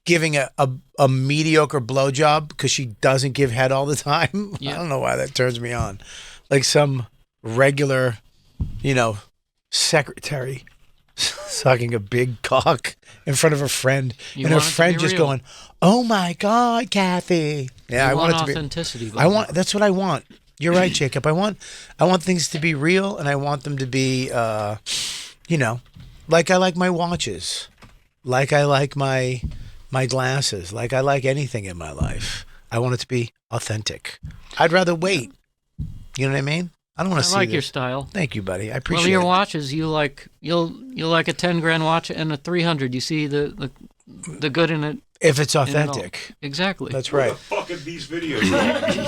giving a mediocre blowjob because she doesn't give head all the time. Yeah. I don't know why that turns me on. Like some regular, you know, secretary sucking a big cock in front of a friend, and her friend just going, "Oh my God, Kathy!" Yeah, I want it to be authenticity. That's what I want. You're right, Jacob. I want things to be real, and I want them to be, you know, like I like my watches, like I like my glasses, like I like anything in my life. I want it to be authentic. I'd rather wait. You know what I mean? I don't want to see. I like your style. Thank you, buddy. I appreciate it. Well, your watches, you like a 10 grand watch and a 300. You see the good in it. If it's in it all. authentic. Exactly. That's right. Fuck are these videos?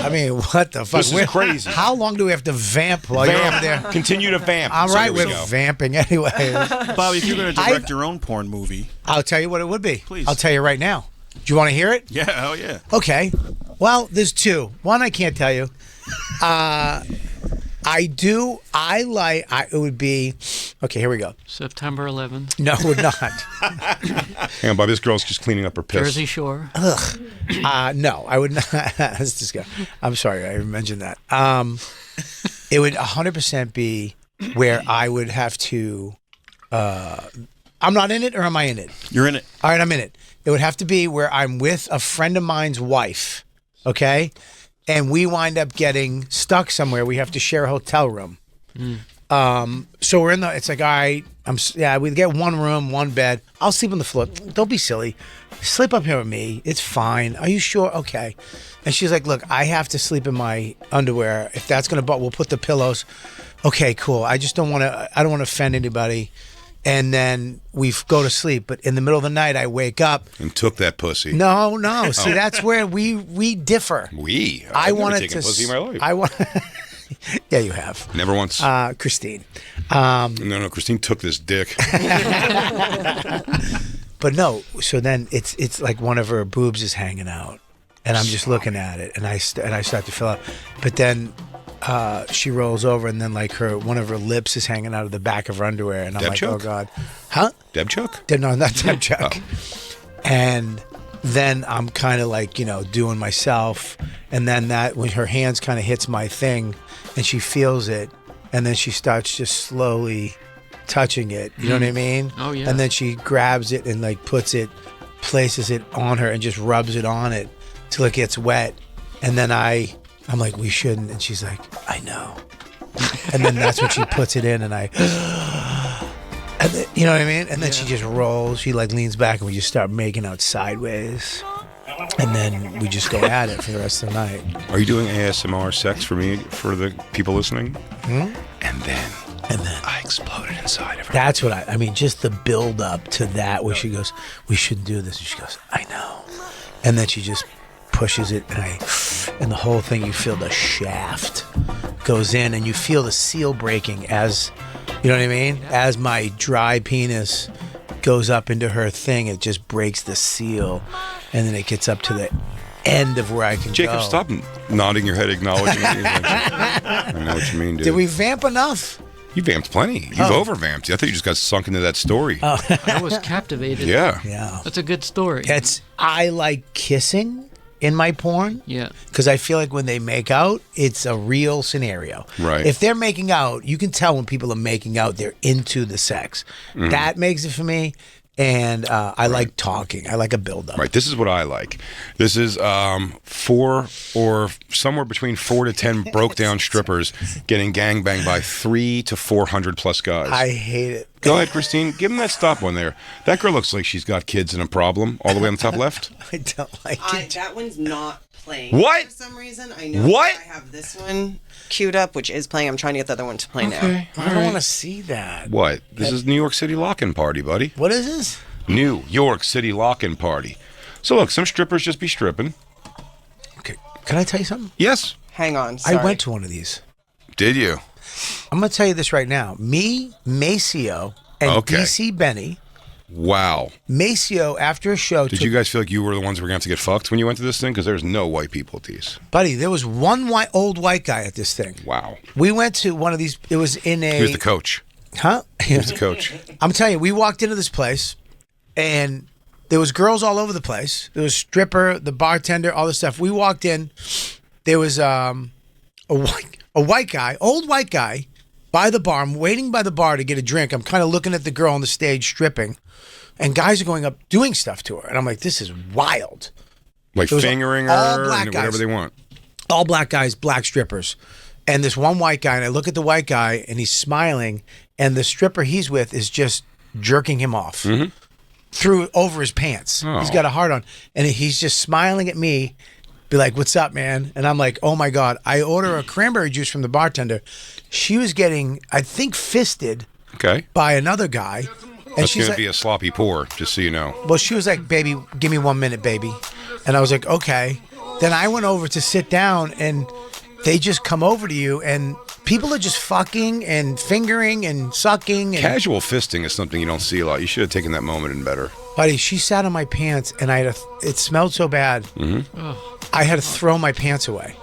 I mean, what the fuck? This is crazy. How long do we have to vamp while you're over there? Continue to vamp. All So right, here we we're go. vamping anyway. Bobby, if you're going to direct your own porn movie, I'll tell you what it would be. Please. I'll tell you right now. Do you want to hear it? yeah, hell yeah. Okay. Well, there's two. One I can't tell you. It would be. Okay, here we go. September 11th, No, it would not. Hang on, Bobby. This girl's just cleaning up her piss. Jersey Shore. No, I would not. That's disgusting. I'm sorry, I mentioned that. It would 100% be where I would have to. I'm not in it, or am I in it? You're in it. All right, I'm in it. It would have to be where I'm with a friend of mine's wife, okay? And we wind up getting stuck somewhere. We have to share a hotel room. So we're in the, it's like, all right, we get one room, one bed. I'll sleep on the floor. Don't be silly. Sleep up here with me. It's fine. Are you sure? Okay. And she's like, look, I have to sleep in my underwear. If that's going to, we'll put the pillows. Okay, cool. I just don't want to, I don't want to offend anybody. And then we go to sleep. But in the middle of the night, I wake up. And took that pussy. No. See, that's where we differ. I've never taken pussy in my life. I want. Yeah, you have. Never once. Christine. No, Christine took this dick. But no, so then it's like one of her boobs is hanging out, and I'm just looking at it, and I start to fill up. But then she rolls over, and then like one of her lips is hanging out of the back of her underwear, and I'm Deb like, Chuck? oh god, huh? Deb Chuck? No, not Deb Chuck. And then I'm kind of like, doing myself, and then that when her hands kind of hits my thing, and she feels it, and then she starts just slowly touching it. You know what I mean? Oh, yeah. And then she grabs it and like places it on her and just rubs it on it till it gets wet. And then I'm like, we shouldn't. And she's like, I know. And then that's when she puts it in, and and then, you know what I mean? And then she just rolls. She like leans back, and we just start making out sideways. And then we just go at it for the rest of the night. Are you doing ASMR sex for me, for the people listening? And then I exploded inside of her. That's what I mean, just the build up to that where she goes, we shouldn't do this. And she goes, I know. And then she just pushes it, and the whole thing, you feel the shaft goes in, and you feel the seal breaking as, you know what I mean? As my dry penis goes up into her thing, it just breaks the seal, and then it gets up to the end of where I can Jacob, go. stop nodding your head, acknowledging me. I know what you mean, dude. Did we vamp enough? You vamped plenty. You've over-vamped. I thought you just got sunk into that story. I was captivated. Yeah. Yeah. That's a good story. I like kissing in my porn. Yeah. Because I feel like when they make out, it's a real scenario. Right. If they're making out, you can tell when people are making out, they're into the sex. That makes it for me. And I like talking. I like a build-up. Right. This is what I like. This is 4 or somewhere between 4 to 10 broke-down strippers getting gangbanged by 300 to 400 plus guys. I hate it. Go ahead, Christine. Give him that stop one there. That girl looks like she's got kids and a problem. All the way on the top left. I don't like it. That one's not playing. What? For some reason, I know. What? I have this one queued up, which is playing. I'm trying to get the other one to play now. I don't want to see that. What? This is New York City lock-in party, buddy. What is this? New York City lock-in party. So look, some strippers just be stripping. Okay. Can I tell you something? Yes. Hang on. Sorry. I went to one of these. Did you? I'm going to tell you this right now. Me, Maceo, and Okay. DC Benny. Wow. Maceo, after a show, Did you guys feel like you were the ones who were going to have to get fucked when you went to this thing? Because there's no white people at these. buddy, there was one old white guy at this thing. Wow. We went to one of these. It was in a. He was the coach. Huh? He was the coach. I'm telling you, we walked into this place, and there was girls all over the place. There was stripper, the bartender, all this stuff. We walked in. There was a white guy, old white guy, by the bar. I'm waiting by the bar to get a drink. I'm kind of looking at the girl on the stage stripping, and guys are going up doing stuff to her, and I'm like, this is wild. Like It was fingering all her black and whatever guys. they want. All black guys, black strippers. And this one white guy, and I look at the white guy, and he's smiling, and the stripper he's with is just jerking him off through over his pants. Oh. He's got a heart on, and he's just smiling at me, be like, "What's up, man?" And I'm like, "Oh my god!" I order a cranberry juice from the bartender. She was getting, I think, fisted Okay. by another guy, That's she's going to like, be a sloppy pour, just so you know. well, she was like, baby, give me 1 minute, baby. And I was like, okay. Then I went over to sit down, and they just come over to you, and people are just fucking and fingering and sucking. And Casual fisting is something you don't see a lot. You should have taken that moment in better. buddy, she sat on my pants, and it smelled so bad. I had to throw my pants away.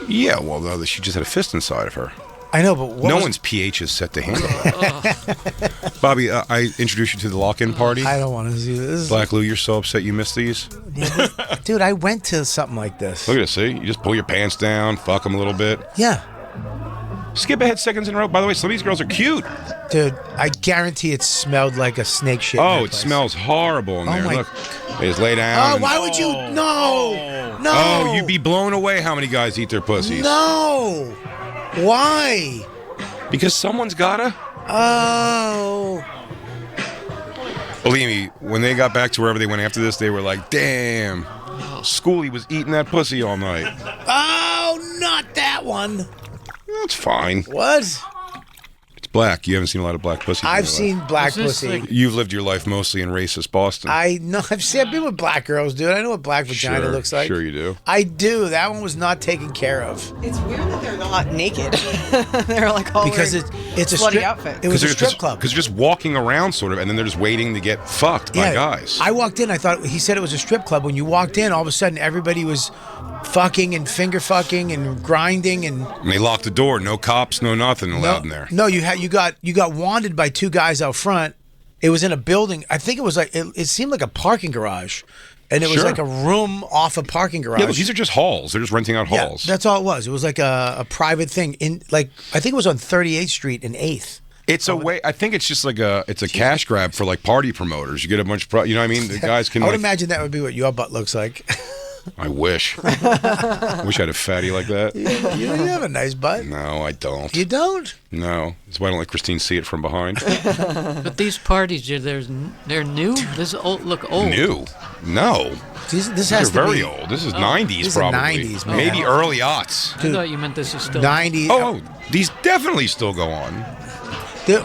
Yeah, well, though, she just had a fist inside of her. I know, but No one's pH is set to handle that. Bobby, I introduced you to the lock-in party. I don't want to see this. Black Lou, you're so upset you missed these. Dude, I went to something like this. Look at this, see? You just pull your pants down, fuck them a little bit. Yeah. Skip ahead seconds in a row. By the way, some of these girls are cute. Dude, I guarantee it smelled like a snake shit. Oh, it smells horrible in there. my- Look, they just lay down. Oh, and- why would you? No. No. Oh, you'd be blown away how many guys eat their pussies. No. Why? Because someone's gotta. Oh. Believe me, when they got back to wherever they went after this, they were like, damn, Schoolie was eating that pussy all night. Oh, not that one. That's fine. What? It's black. You haven't seen a lot of black pussy. I've seen black Is this pussy. like- You've lived your life mostly in racist Boston. I know. I've been with black girls, dude. I know what black vagina Sure, looks like. Sure you do. I do. That one was not taken care of It's weird that they're not naked. They're like all because wearing it's a slutty strip outfit. It was a strip club. Because they're just walking around, sort of, and then they're just waiting to get fucked by guys. I walked in. I thought he said it was a strip club. When you walked in, all of a sudden everybody was fucking and finger fucking and grinding and And they locked the door. No cops, no nothing allowed in there. No, you got wanted by two guys out front. It was in a building. I think it was like it seemed like a parking garage, and it was Sure. like a room off a parking garage. Yeah, but these are just halls. They're just renting out Yeah, halls. that's all it was. It was like a private thing in like I think it was on 38th Street and 8th. It's a way. I think it's just like a cash grab for like party promoters. You get a bunch of, you know what I mean? The guys can. I would like, imagine that would be what your butt looks like. I wish. I wish I had a fatty like that. You have a nice butt. No, I don't. You don't? No, that's why I don't let Christine see it from behind. But these parties, they're new. This look old. New? No. This These has are to very be old. This is 90s This is probably. 90s, man. Maybe early aughts. I thought you meant this is still 90s. Oh, these definitely still go on.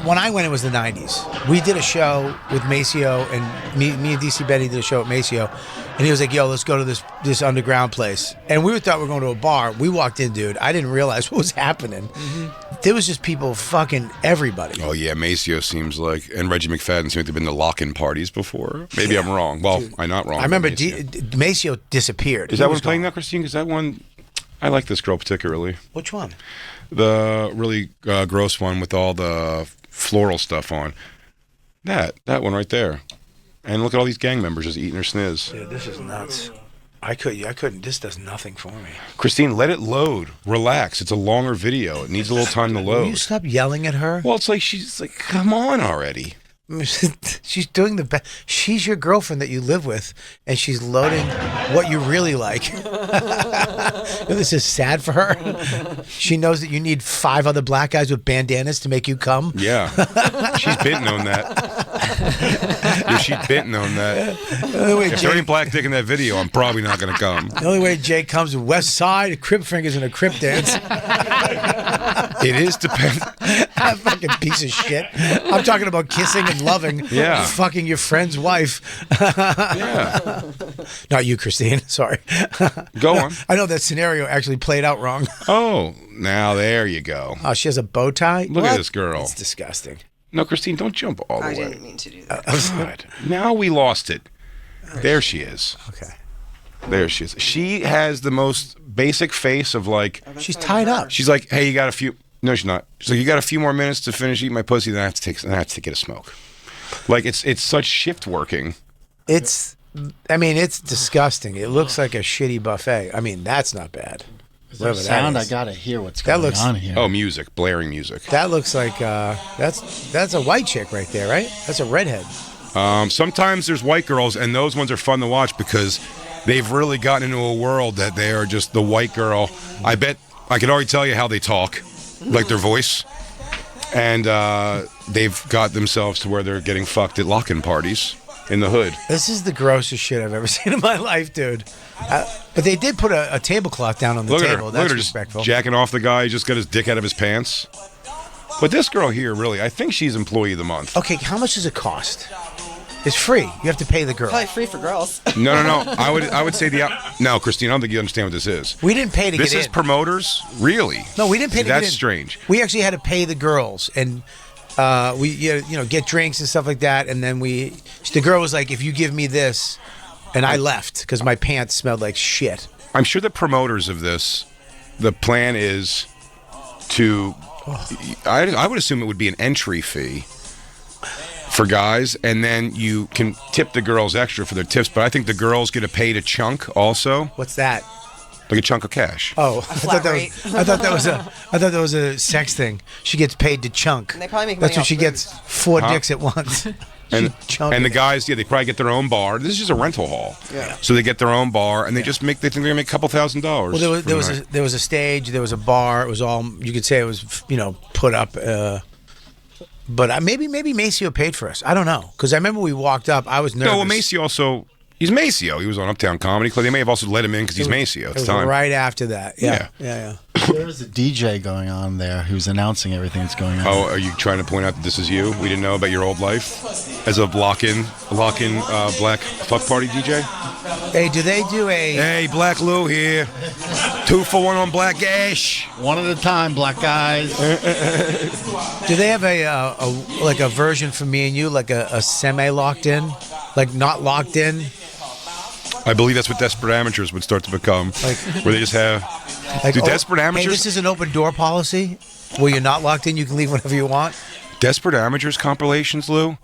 When I went, it was the 90s. We did a show with Maceo, and me and DC Benny did a show at Maceo, and he was like, yo, let's go to this underground place. And we thought we were going to a bar. We walked in, dude. I didn't realize what was happening. There was just people fucking everybody. Oh, yeah, Maceo seems like, and Reggie McFadden seemed to have been to lock-in parties before. Maybe I'm wrong. Well, I'm not wrong. I remember Maceo. Maceo disappeared. Is He that was one playing gone. now, Christine? Because that one, I like this girl particularly. Which one? The really gross one with all the floral stuff on. That one right there. And look at all these gang members just eating their sniz. Dude, this is nuts. I couldn't. This does nothing for me. Christine, let it load. Relax. It's a longer video. It needs a little time to Will you load. stop yelling at her? Well, it's like she's like, come on already. She's doing the best. She's your girlfriend that you live with, and she's loading what you really like. This is sad for her. She knows that you need 5 other black guys with bandanas to make you come. Yeah. She's been on that. Yeah, she's been on that. The only way If there Jay, ain't black dick in that video, I'm probably not going to come. the only way Jay comes is West Side, Crip Fingers, and a Crip dance. It is depend. That fucking piece of shit. I'm talking about kissing and loving. Yeah. Fucking your friend's wife. Yeah. Not you, Christine. Sorry. Go on. I know that scenario actually played out wrong. Oh, now there you go. Oh, she has a bow tie? Look at What? this girl. It's disgusting. No, Christine, don't jump all the I way. didn't mean to do that. God. Now we lost it. There she is. Okay. There she is. She has the most basic face of like, She's tied up. she's like, hey, you got a few. No, she's not. She's like, you got a few more minutes to finish eating my pussy, then I have to get a smoke. Like it's such shift working. It's disgusting. It looks like a shitty buffet. I mean, that's not bad. Whatever that Sound, I is. gotta hear what's That going looks- on here. Oh, music, blaring music. That looks like that's a white chick right there, right? That's a redhead. Sometimes there's white girls, and those ones are fun to watch because they've really gotten into a world that they are just the white girl. I bet I can already tell you how they talk, like their voice. And they've got themselves to where they're getting fucked at lock-in parties in the hood. This is the grossest shit I've ever seen in my life, dude. But they did put a tablecloth down on the Look at her. table. Look at That's her just respectful. jacking off the guy. He just got his dick out of his pants. But this girl here, really, I think she's employee of the month. Okay, how much does it cost? It's free. You have to pay the girl. Probably free for girls. No. I would say no, Christine. I don't think you understand what this is. We didn't pay to get in. This is promoters, really. No, we didn't pay to get in. That's strange. We actually had to pay the girls, and we get drinks and stuff like that. And then the girl was like, "If you give me this," and I left because my pants smelled like shit. I'm sure the promoters of this, the plan is to. I would assume it would be an entry fee for guys, and then you can tip the girls extra for their tips. But I think the girls get paid a chunk also, What's that? like a chunk of cash. Oh, I flat thought that was a sex thing. She gets paid to chunk. And they probably make That's money when off she booze. gets 4 dicks at once. And, chunk and the it. guys, they probably get their own bar. This is just a rental hall. Yeah. So they get their own bar, and they just they think they're gonna make a couple $1,000. Well, there was a stage, there was a bar. It was all, you could say it was put up. But maybe Maceo paid for us. I don't know, because I remember we walked up. I was nervous. No, well, Maceo also. He's Maceo. He was on Uptown Comedy Club. They may have also let him in because he's Maceo at It the was time. right after that. Yeah. There was a DJ going on there who's announcing everything that's going on. Oh, are you trying to point out that this is you? We didn't know about your old life as a lock-in black fuck party DJ? Hey, do they do a? Hey, Black Lou here. 2 for 1 on Black Ash. One at a time, black guys. Do they have a version for me and you, like a semi-locked in, like not locked in? I believe that's what Desperate Amateurs would start to become, where they just have. Like, Desperate Hey, Amateurs? this is an open door policy where you're not locked in. You can leave whenever you want. Desperate Amateurs compilations, Lou,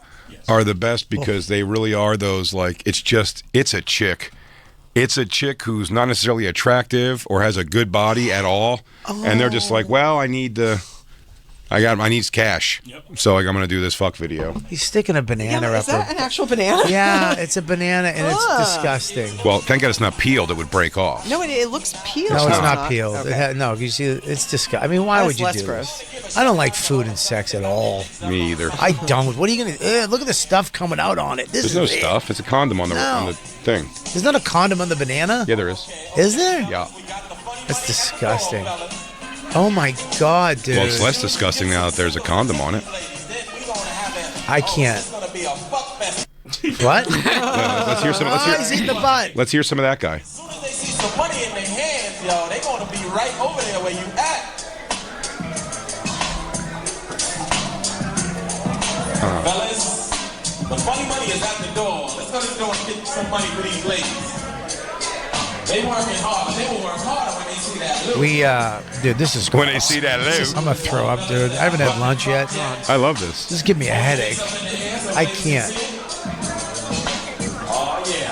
are the best because they really are those, like, it's a chick. It's a chick who's not necessarily attractive or has a good body at all. And they're just like, well, I need cash. So I'm going to do this fuck video. He's sticking a banana Is up. that an actual banana? Yeah, it's a banana and it's Ugh. disgusting. Well, thank God it's not peeled. It would break off. No, it looks peeled. No, it's not peeled. Okay. No, you see, it's disgusting. I mean, why That's would you less do gross. this? I don't like food and sex at all. Me either. I don't. What are you gonna? Look at the stuff coming out on it. There's no stuff. It's a condom on the thing. There's not a condom on the banana. Yeah, there is. Is there? Yeah. That's disgusting. Oh my god, dude. Well, it's less disgusting now that there's a condom on it. I can't. What? Let's hear some. He's in the butt. Let's hear some of that guy. They see some money in their hands, yo. They gonna be right over there where you at. Fellas, the funny money is at the door. Let's go to the door and get some money for these ladies. They working hard. They will work harder when they see that loot. Dude, this is. When they see that loot. I'm gonna throw up, dude. I haven't had lunch yet. I love this. Just give me a headache. I can't.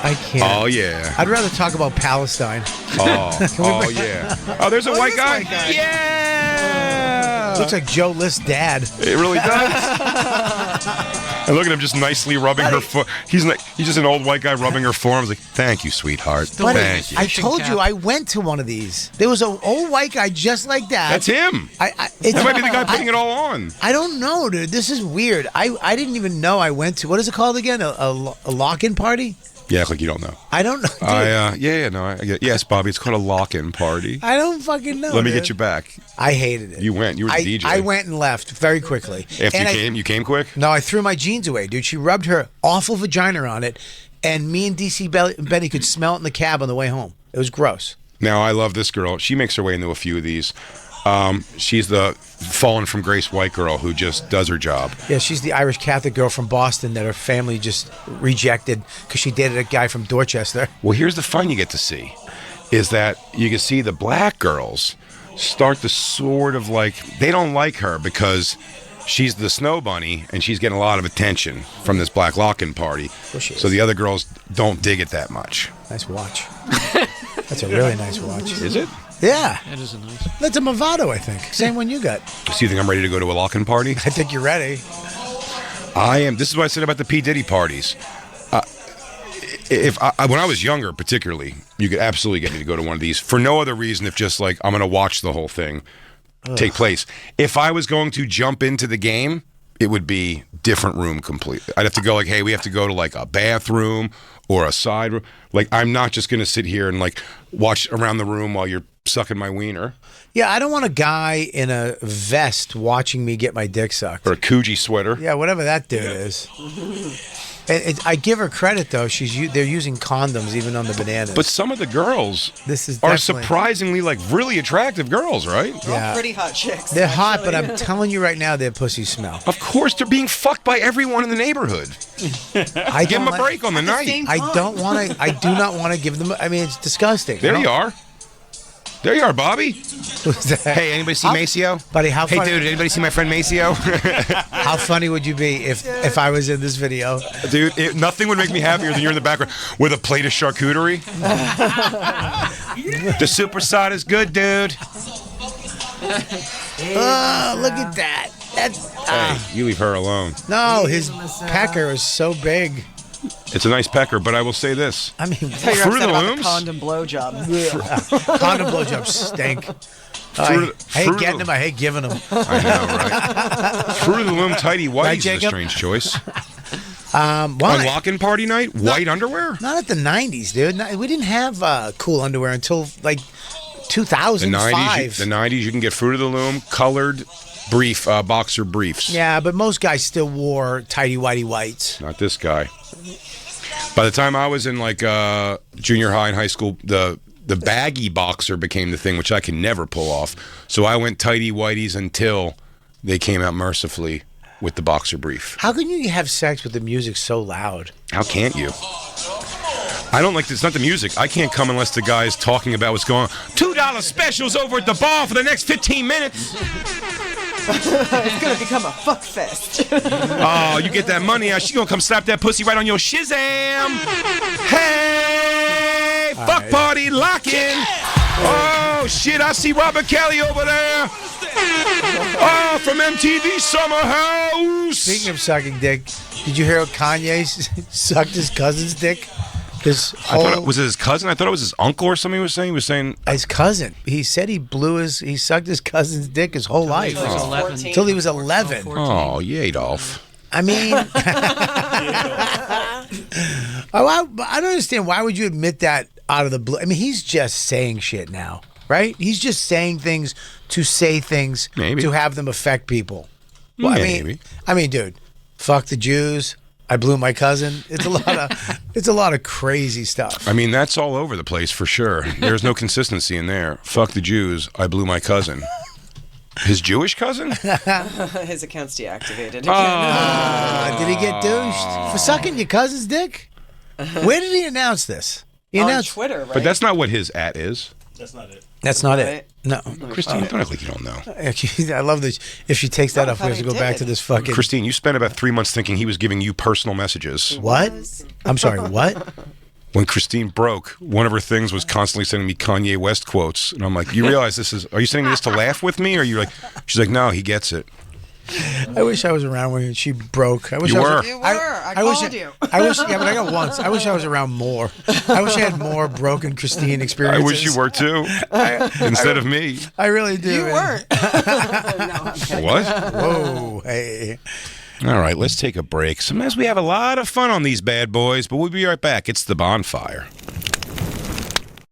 I can't. Oh yeah. I'd rather talk about Palestine. Oh yeah. Oh, there's a white guy. Yeah. Looks like Joe List's dad. It really does. And look at him just nicely rubbing her foot. He's just an old white guy rubbing her forearms. Like, thank you, sweetheart. Thank you. I told you I went to one of these. There was an old white guy just like that. That's him. That might be the guy putting it all on. I don't know, dude. This is weird. I didn't even know I went to, what is it called again? A lock-in party? Yeah, act like you don't know. I don't know. Dude. Yes, Bobby. It's called a lock-in party. I don't fucking know. Let me dude. get you back. I hated it. You went. You were the DJ. I went and left very quickly. After you came quick? No, I threw my jeans away, dude. She rubbed her awful vagina on it, and me and DC Benny could smell it in the cab on the way home. It was gross. Now, I love this girl. She makes her way into a few of these. She's the fallen from grace white girl who just does her job. Yeah, she's the Irish Catholic girl from Boston that her family just rejected because she dated a guy from Dorchester. Well, here's the fun you get to see, is that you can see the black girls start to sort of like, they don't like her because she's the snow bunny and she's getting a lot of attention from this black lock-in party. Well, she is. So the other girls don't dig it that much. Nice watch. That's a really nice watch. Is it? Yeah. It is a nice. That's a Movado, I think. Same one you got. So you think I'm ready to go to a lock-in party? I think you're ready. I am. This is what I said about the P. Diddy parties. When I was younger, particularly, you could absolutely get me to go to one of these for no other reason if just like I'm going to watch the whole thing take place. If I was going to jump into the game, it would be different room completely. I'd have to go like, hey, we have to go to like a bathroom or a side room. Like, I'm not just going to sit here and like watch around the room while you're sucking my wiener. Yeah, I don't want a guy in a vest watching me get my dick sucked. Or a Coogee sweater. Yeah, whatever that dude is. I give her credit though. They're using condoms even on the bananas. But some of the girls are surprisingly like really attractive girls, right? Yeah, pretty hot chicks. They're hot, but I'm telling you right now, their pussies smell. Of course, they're being fucked by everyone in the neighborhood. I give them a break on the night. I don't want to. I do not want to give them. I mean, it's disgusting. There you are. There you are, Bobby. Hey, anybody see Maceo? Buddy, how funny? Hey, dude, anybody see my friend Maceo? How funny would you be if I was in this video? Dude, nothing would make me happier than you're in the background with a plate of charcuterie. The super side is good, dude. Oh, look at that. Hey, you leave her alone. No, his pecker is so big. It's a nice pecker, but I will say this. I mean, Tell you're Fruit of upset the about Looms? the condom blowjob. Condom blowjobs stink. I hate getting them. I hate giving them. I know, right? Fruit of the Loom tighty whitey Right, is a Jacob? strange choice. Why? On lock-in party night, white underwear? Not at the 90s, dude. We didn't have cool underwear until like 2005. The 90s, you can get Fruit of the Loom, colored brief, boxer briefs. Yeah, but most guys still wore tighty whitey whites. Not this guy. By the time I was in like junior high and high school, the baggy boxer became the thing, which I can never pull off. So I went tighty whities until they came out mercifully with the boxer brief. How can you have sex with the music so loud? How can't you? I don't like this. It's not the music. I can't come unless the guy is talking about what's going on. $2 specials over at the bar for the next 15 minutes. It's gonna become a fuck fest. Oh, you get that money out. She gonna come slap that pussy right on your shizam. Hey, fuck party locking. Oh shit, I see Robert Kelly over there. Oh, from MTV Summer House. Speaking of sucking dick, did you hear what Kanye sucked his cousin's dick? Was it his cousin? I thought it was his uncle or something he was saying. He was saying his cousin. He said he sucked his cousin's dick his whole life. Until he was 11. Oh, Adolf. I mean, I don't understand. Why would you admit that out of the blue? I mean, he's just saying shit now, right? He's just saying things to say things to have them affect people. Well, Maybe. I mean, dude, fuck the Jews. I blew my cousin. It's a lot of crazy stuff. I mean, that's all over the place for sure. There's no consistency in there. Fuck the Jews. I blew my cousin. His Jewish cousin? His account's deactivated. Did he get douched for sucking your cousin's dick? Where did he announce this? He announced on Twitter, right? But that's not what his at is. That's not it. That's not it. No. Christine, don't act like you don't know. I love this. If she takes that off, we have to go back to this fucking... Christine, you spent about 3 months thinking he was giving you personal messages. What? I'm sorry, what? When Christine broke, one of her things was constantly sending me Kanye West quotes. And I'm like, you realize are you sending this to laugh with me? Or you're like, she's like, no, he gets it. I wish I was around when she broke. I wish You I were. was, You were. I called you. I wish, yeah, but I got once. I wish I was around more. I wish I had more broken Christine experiences. I wish you were too, instead of me. I really do. You man. weren't. What? Whoa, hey. All right, let's take a break. Sometimes we have a lot of fun on these bad boys, but we'll be right back. It's the Bonfire.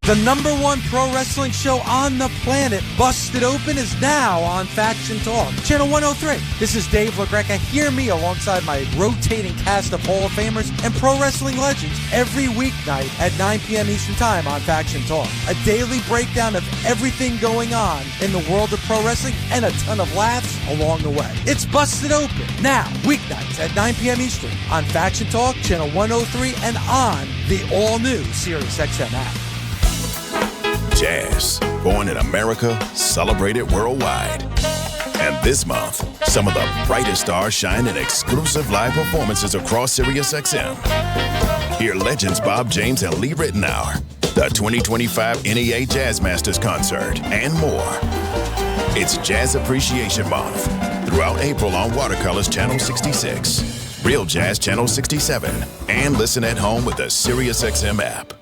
The #1 pro wrestling show on the planet, Busted Open, is now on Faction Talk, Channel 103. This is Dave LaGreca. Hear me alongside my rotating cast of Hall of Famers and pro wrestling legends every weeknight at 9 p.m. Eastern Time on Faction Talk. A daily breakdown of everything going on in the world of pro wrestling and a ton of laughs along the way. It's Busted Open, now, weeknights at 9 p.m. Eastern on Faction Talk, Channel 103, and on the all-new SiriusXM app. Jazz, born in America, celebrated worldwide. And this month, some of the brightest stars shine in exclusive live performances across SiriusXM. Hear legends Bob James and Lee Ritenour, the 2025 NEA Jazz Masters Concert, and more. It's Jazz Appreciation Month throughout April on Watercolors Channel 66, Real Jazz Channel 67, and listen at home with the SiriusXM app.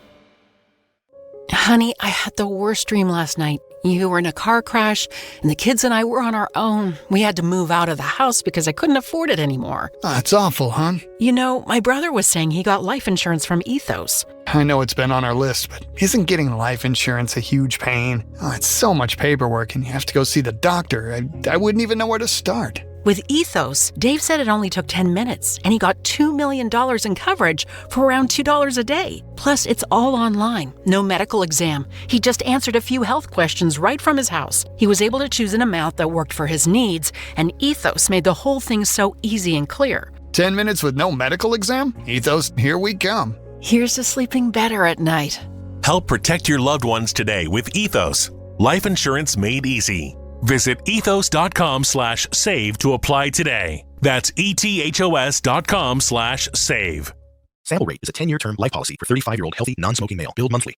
Honey, I had the worst dream last night. You were in a car crash, and the kids and I were on our own. We had to move out of the house because I couldn't afford it anymore. Oh, it's awful, hon. You know, my brother was saying he got life insurance from Ethos. I know it's been on our list, but isn't getting life insurance a huge pain? Oh, it's so much paperwork, and you have to go see the doctor. I wouldn't even know where to start. With Ethos, Dave said it only took 10 minutes, and he got $2 million in coverage for around $2 a day. Plus, it's all online, no medical exam. He just answered a few health questions right from his house. He was able to choose an amount that worked for his needs, and Ethos made the whole thing so easy and clear. 10 minutes with no medical exam? Ethos, here we come. Here's to sleeping better at night. Help protect your loved ones today with Ethos. Life insurance made easy. Visit ethos.com/save to apply today. That's ethos.com/save. Sample rate is a 10-year term life policy for 35-year-old healthy, non-smoking male. Billed monthly.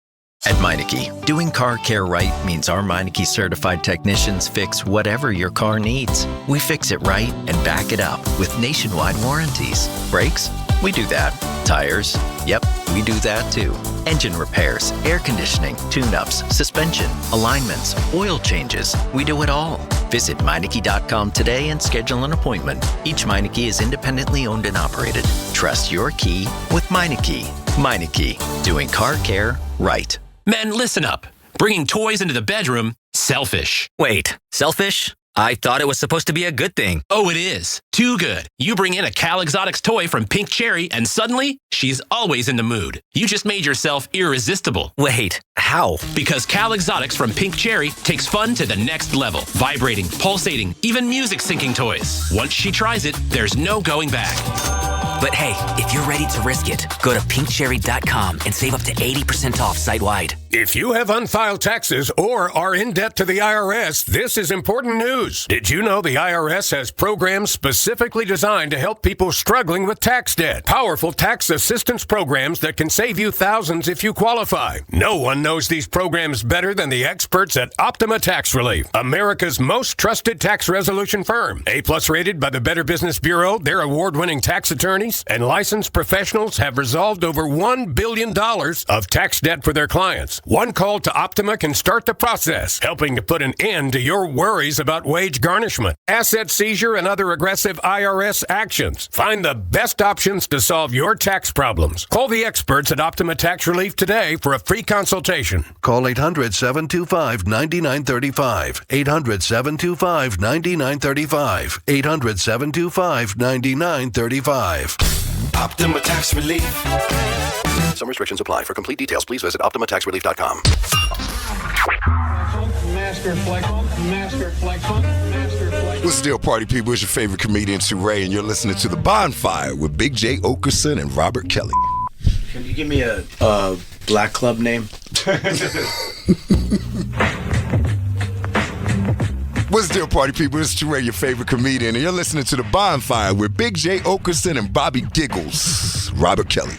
At Meineke, doing car care right means our Meineke certified technicians fix whatever your car needs. We fix it right and back it up with nationwide warranties. Brakes? We do that. Tires? Yep, we do that too. Engine repairs, air conditioning, tune-ups, suspension, alignments, oil changes. We do it all. Visit Meineke.com today and schedule an appointment. Each Meineke is independently owned and operated. Trust your key with Meineke. Meineke, doing car care right. Men, listen up. Bringing toys into the bedroom, selfish. Wait, selfish? I thought it was supposed to be a good thing. Oh, it is. Too good. You bring in a Cal Exotics toy from Pink Cherry, and suddenly, she's always in the mood. You just made yourself irresistible. Wait, how? Because Cal Exotics from Pink Cherry takes fun to the next level. Vibrating, pulsating, even music syncing toys. Once she tries it, there's no going back. But hey, if you're ready to risk it, go to pinkcherry.com and save up to 80% off site-wide. If you have unfiled taxes or are in debt to the IRS, this is important news. Did you know the IRS has programs specifically designed to help people struggling with tax debt? Powerful tax assistance programs that can save you thousands if you qualify. No one knows these programs better than the experts at Optima Tax Relief, America's most trusted tax resolution firm. A+ rated by the Better Business Bureau, their award-winning tax attorneys and licensed professionals have resolved over $1 billion of tax debt for their clients. One call to Optima can start the process, helping to put an end to your worries about wage garnishment, asset seizure, and other aggressive IRS actions. Find the best options to solve your tax problems. Call the experts at Optima Tax Relief today for a free consultation. Call 800-725-9935. 800-725-9935. 800-725-9935. Optima Tax Relief. Some restrictions apply. For complete details, please visit OptimaTaxRelief.com. Master Flex Funk, Master Flex Funk, Master Flex. What's the deal, party people? It's your favorite comedian, Ray, and you're listening to The Bonfire with Big J. Okerson and Robert Kelly. Can you give me a black club name? What's the deal, party people? It's Ray, your favorite comedian, and you're listening to The Bonfire with Big J. Okerson and Bobby Giggles. Robert Kelly.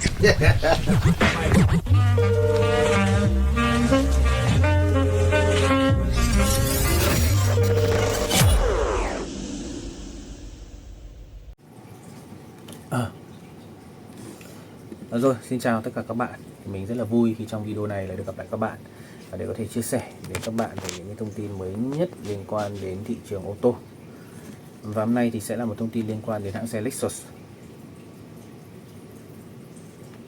Rồi, xin chào tất cả các bạn. Mình rất là vui khi trong video này lại được gặp lại các bạn và để có thể chia sẻ đến các bạn về những thông tin mới nhất liên quan đến thị trường ô tô. Và hôm nay thì sẽ là một thông tin liên quan đến hãng xe Lexus.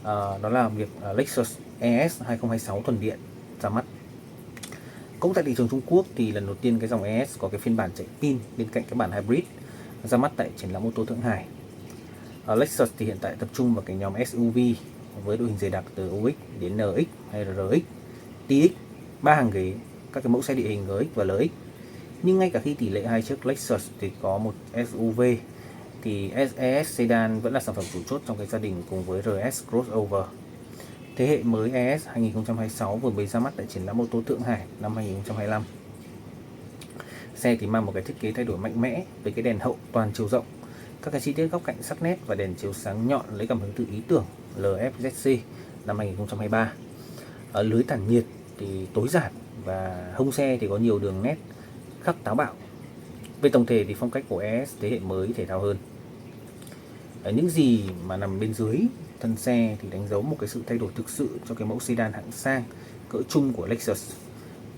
Đó là việc Lexus ES 2026 thuần điện ra mắt. Cũng tại thị trường Trung Quốc thì lần đầu tiên cái dòng ES có cái phiên bản chạy pin bên cạnh cái bản hybrid ra mắt tại triển lãm ô tô Thượng Hải. Lexus thì hiện tại tập trung vào cái nhóm SUV với đội hình dày đặc từ UX đến NX hay RX, TX, 3 hàng ghế, các cái mẫu xe địa hình GX và LX. Nhưng ngay cả khi tỷ lệ hai chiếc Lexus thì có một SUV thì ES Sedan vẫn là sản phẩm chủ chốt trong cái gia đình cùng với RS Crossover. Thế hệ mới ES 2026 vừa mới ra mắt tại triển lãm ô tô Thượng Hải năm 2025. Xe thì mang một cái thiết kế thay đổi mạnh mẽ với cái đèn hậu toàn chiều rộng, các cái chi tiết góc cạnh sắc nét và đèn chiếu sáng nhọn lấy cảm hứng từ ý tưởng LFZC năm 2023. Ở lưới tản nhiệt thì tối giản và hông xe thì có nhiều đường nét khắc táo bạo. Về tổng thể thì phong cách của ES thế hệ mới thể thao hơn. Ở những gì mà nằm bên dưới thân xe thì đánh dấu một cái sự thay đổi thực sự cho cái mẫu sedan hạng sang cỡ trung của Lexus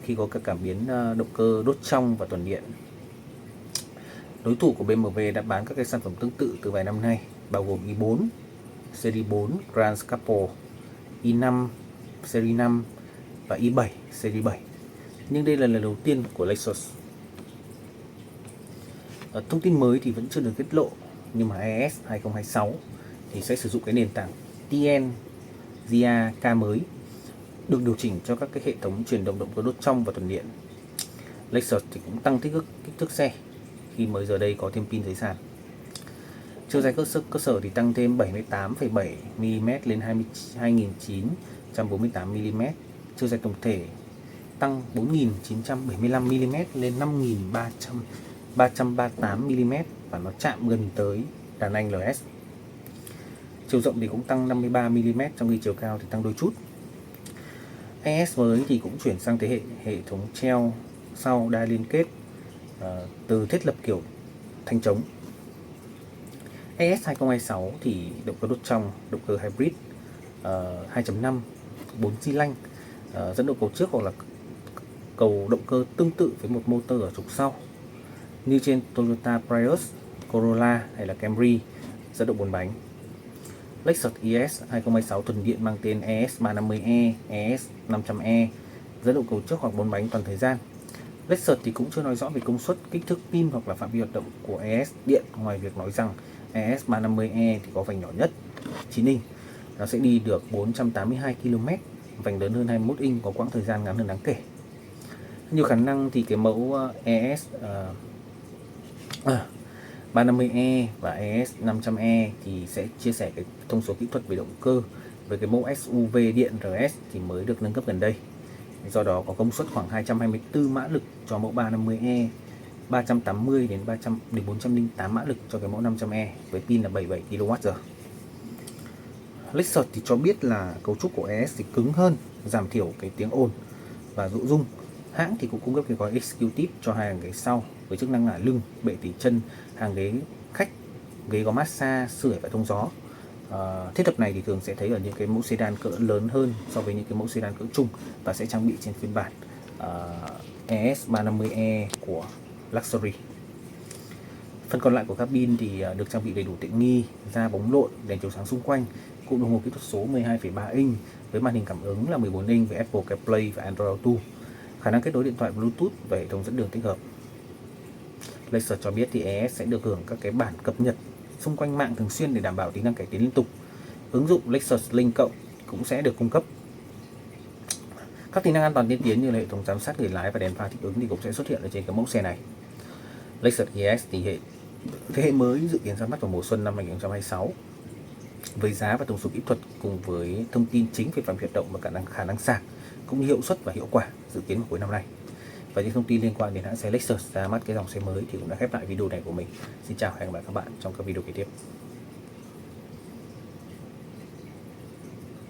khi có các cảm biến động cơ đốt trong và tuần điện. Đối thủ của BMW đã bán các cái sản phẩm tương tự từ vài năm nay, bao gồm i4, Series 4 Grand Couple, i5 series 5 và i7 series 7. Nhưng đây là lần đầu tiên của Lexus. Thông tin mới thì vẫn chưa được tiết lộ, nhưng mà ES 2026 thì sẽ sử dụng cái nền tảng TN-GA mới được điều chỉnh cho các cái hệ thống truyền động động cơ đốt trong và thuần điện. Lexus thì cũng tăng kích thước xe khi mới giờ đây có thêm pin dưới sàn. Chiều dài cơ sở thì tăng thêm 78,7 mm lên 22.948 mm. Chiều dài tổng thể tăng 4.975 mm lên 5.338 mm và nó chạm gần tới đàn anh LS. Chiều rộng thì cũng tăng 53 mm, trong khi chiều cao thì tăng đôi chút. ES mới thì cũng chuyển sang thế hệ thống treo sau đa liên kết từ thiết lập kiểu thanh trống. ES 2026 thì động cơ đốt trong, động cơ hybrid 2.5, 4 xi lanh, dẫn động cầu trước hoặc là cầu động cơ tương tự với một motor ở trục sau như trên Toyota Prius, Corolla hay là Camry, dẫn động 4 bánh. Lexus ES 2026 thuần điện mang tên ES 350e, ES 500e, dẫn động cầu trước hoặc 4 bánh toàn thời gian. Lexus thì cũng chưa nói rõ về công suất, kích thước pin hoặc là phạm vi hoạt động của ES điện, ngoài việc nói rằng ES 350e thì có vành nhỏ nhất 9 inch, nó sẽ đi được 482 km, vành lớn hơn 21 inch, có quãng thời gian ngắn hơn đáng kể. Nhiều khả năng thì cái mẫu ES 350e và ES 500e thì sẽ chia sẻ cái thông số kỹ thuật về động cơ với cái mẫu SUV điện RS thì mới được nâng cấp gần đây. Do đó có công suất khoảng 224 mã lực cho mẫu 350e, 380 đến 408 mã lực cho cái mẫu 500e với pin là 77 kWh. Lexus thì cho biết là cấu trúc của ES thì cứng hơn, giảm thiểu cái tiếng ồn và dụ rung. Hãng thì cũng cung cấp cái gói Executive cho hai hàng ghế sau với chức năng ngả lưng, bệ tỉ chân, hàng ghế khách, ghế có massage, sưởi và thông gió. Thiết lập này thì thường sẽ thấy ở những cái mẫu sedan cỡ lớn hơn so với những cái mẫu sedan cỡ trung và sẽ trang bị trên phiên bản ES 350e của Luxury. Phần còn lại của cabin thì được trang bị đầy đủ tiện nghi, da bóng lộn, đèn chiếu sáng xung quanh, cụm đồng hồ kỹ thuật số 12,3 inch với màn hình cảm ứng là 14 inch với Apple CarPlay và Android Auto, khả năng kết nối điện thoại Bluetooth và hệ thống dẫn đường tích hợp. Lexus cho biết thì ES sẽ được hưởng các cái bản cập nhật xung quanh mạng thường xuyên để đảm bảo tính năng cải tiến liên tục. Ứng dụng Lexus Link Cộng cũng sẽ được cung cấp. Các tính năng an toàn tiên tiến như là hệ thống giám sát người lái và đèn pha thích ứng thì cũng sẽ xuất hiện ở trên cái mẫu xe này. Lexus ES thì thế hệ mới dự kiến ra mắt vào mùa xuân năm 2026 với giá và thông số kỹ thuật cùng với thông tin chính về phạm vi hoạt động và khả năng sạc cũng như hiệu suất và hiệu quả dự kiến vào cuối năm nay. Và những thông tin liên quan đến hãng xe Lexus ra mắt cái dòng xe mới thì cũng đã khép lại video này của mình. Xin chào và hẹn gặp lại các bạn trong các video kế tiếp.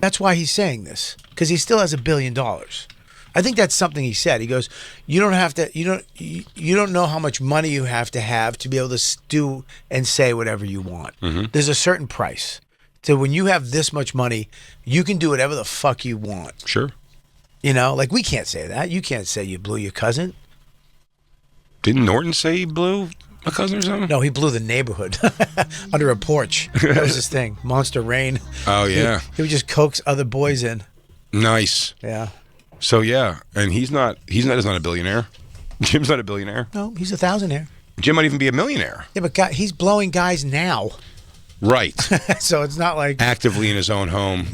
That's why he's saying this, because he still has $1 billion. I think that's something he said. He goes, you don't know how much money you have to be able to do and say whatever you want. There's a certain price. So when you have this much money, you can do whatever the fuck you want. Sure. You know, like we can't say that. You can't say you blew your cousin. Didn't Norton say he blew a cousin or something? No, he blew the neighborhood under a porch. That was his thing. Monster Rain. Oh, yeah. He would just coax other boys in. Nice. Yeah. So, yeah. And he's not a billionaire. Jim's not a billionaire. No, he's a thousandaire. Jim might even be a millionaire. Yeah, but he's blowing guys now. Right. So it's not like... Actively in his own home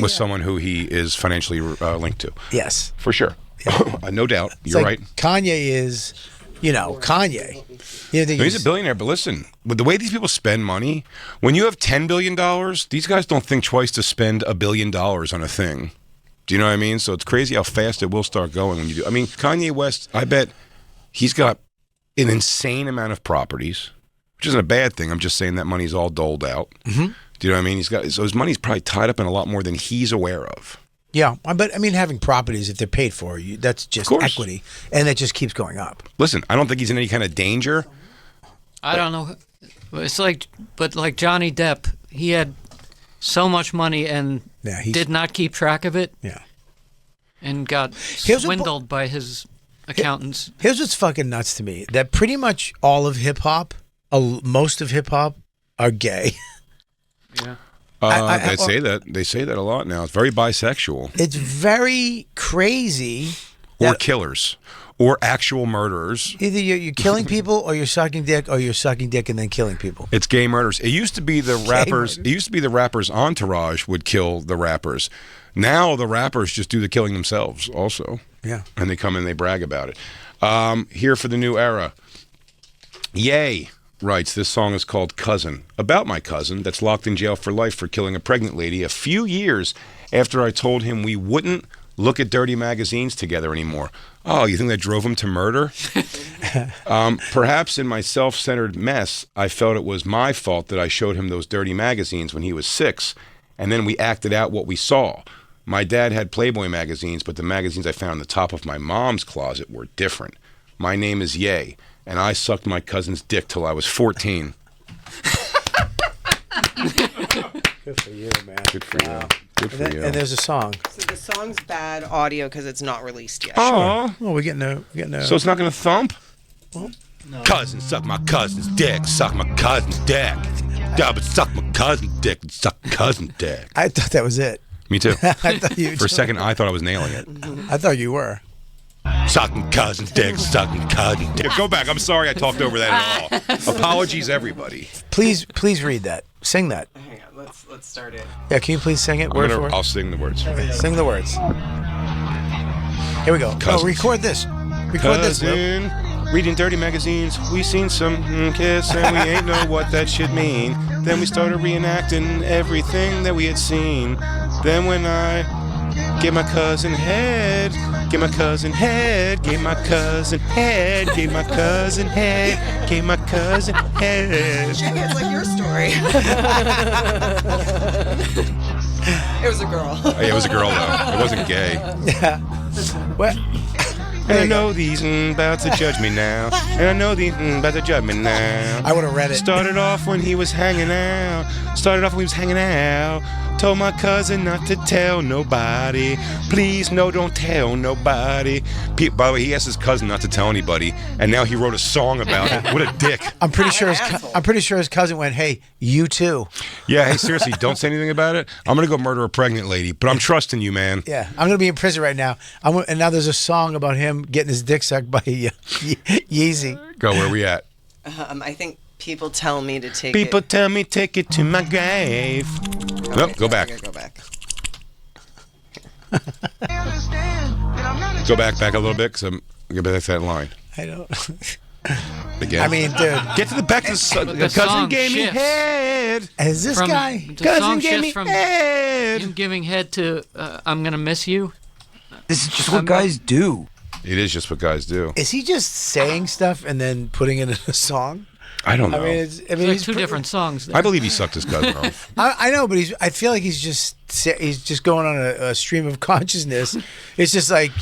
with someone who he is financially linked to. Yes. For sure. Yeah. No doubt. It's You're like right. Kanye is, Kanye. He's a billionaire, but listen, with the way these people spend money, when you have $10 billion, these guys don't think twice to spend $1 billion on a thing. Do you know what I mean? So it's crazy how fast it will start going when you do. I mean, Kanye West, I bet he's got an insane amount of properties, which isn't a bad thing. I'm just saying that money's all doled out. Mm-hmm. Do you know what I mean? So his money's probably tied up in a lot more than he's aware of. Yeah, but I mean, having properties, if they're paid for, that's just equity, and it just keeps going up. Listen, I don't think he's in any kind of danger. I don't know. It's like Johnny Depp, he had so much money and did not keep track of it. Yeah. And got swindled by his accountants. Here's what's fucking nuts to me. That pretty much all of hip-hop, most of hip-hop, are gay. Yeah. They say that. They say that a lot now. It's very bisexual. It's very crazy. Or killers. Or actual murderers. Either you're killing people, or you're sucking dick, or you're sucking dick and then killing people. It's gay murders. It used to be the rappers. It used to be the rappers' entourage would kill the rappers. Now the rappers just do the killing themselves, also. Yeah. And they come in, and they brag about it. Here for the new era. Yay writes, this song is called Cousin, about my cousin that's locked in jail for life for killing a pregnant lady a few years after I told him we wouldn't look at dirty magazines together anymore. Oh, you think that drove him to murder? Perhaps in my self-centered mess, I felt it was my fault that I showed him those dirty magazines when he was 6, and then we acted out what we saw. My dad had Playboy magazines, but the magazines I found in the top of my mom's closet were different. My name is Ye, and I sucked my cousin's dick till I was 14. Good for you, man. Good for you. Good for you. And there's a song. So the song's bad audio because it's not released yet. Oh, well, we're getting a. So it's not going to thump? Well, no. Cousin, suck my cousin's dick. Suck my cousin's dick. Double suck my cousin's dick. Suck cousin's dick. I thought that was it. Me too. I thought you. For a second, I thought I was nailing it. I thought you were. Sucking cousin's dick. Sucking cousin's dick. Go back. I'm sorry I talked over that at all. Apologies, everybody. Please read that. Sing that. Hang on, let's start it. Yeah, can you please sing it word for word? I'll sing the words. Okay, sing the words. Here we go. Cousins. Oh, record this. Record Cousin, this. reading dirty magazines, we seen some kiss and we ain't know what that shit mean. Then we started reenacting everything that we had seen. Then when I gave my cousin head, gave my cousin head, gave my cousin head, gave my cousin head, gave my cousin head. It's like your story. It was a girl. It was a girl though. It wasn't gay. Yeah. What? And I know these about to judge me now. And I know these about to judge me now. I would have read it. Started off when he was hanging out. Told my cousin not to tell nobody. Please, no, don't tell nobody. By the way, he asked his cousin not to tell anybody, and now he wrote a song about it. What a dick! I'm pretty sure his cousin went, "Hey, you too." Yeah. Hey, seriously, don't say anything about it. I'm gonna go murder a pregnant lady, but I'm trusting you, man. Yeah, I'm gonna be in prison right now. And now there's a song about him getting his dick sucked by Yeezy. Go. Where are we at? I think people tell me to take People it. tell me take it to my grave. Nope, go back. Go back. Go back a little bit, because I'm going back to that line. I don't. Again. I mean, dude. Get to the back of the cousin gave me head. Is this guy? The Cousin song gave me shifts from head. him giving head to I'm gonna miss you. This is just what guys do. It is just what guys do. Is he just saying stuff and then putting it in a song? I don't know. I mean, It's like two different songs. I believe he sucked his cousin off. I know, but I feel like he's just going on a stream of consciousness. It's just like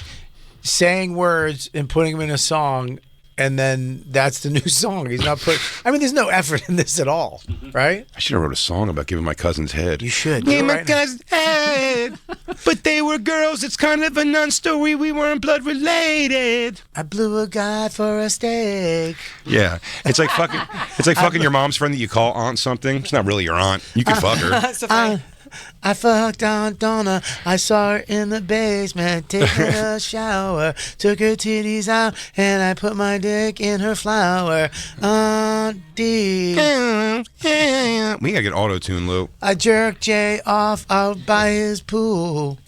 saying words and putting them in a song, and then that's the new song. He's not I mean, there's no effort in this at all, right? I should have wrote a song about giving my cousin's head. You should. Gave my cousin's head, but they were girls. It's kind of a non-story. We weren't blood related. I blew a guy for a steak. Yeah, it's like fucking. It's like fucking your mom's friend that you call aunt something. It's not really your aunt. You can fuck her. I fucked Aunt Donna. I saw her in the basement taking a shower. Took her titties out and I put my dick in her flower. Auntie. We gotta get auto-tune, Lou. I jerked Jay off out by his pool.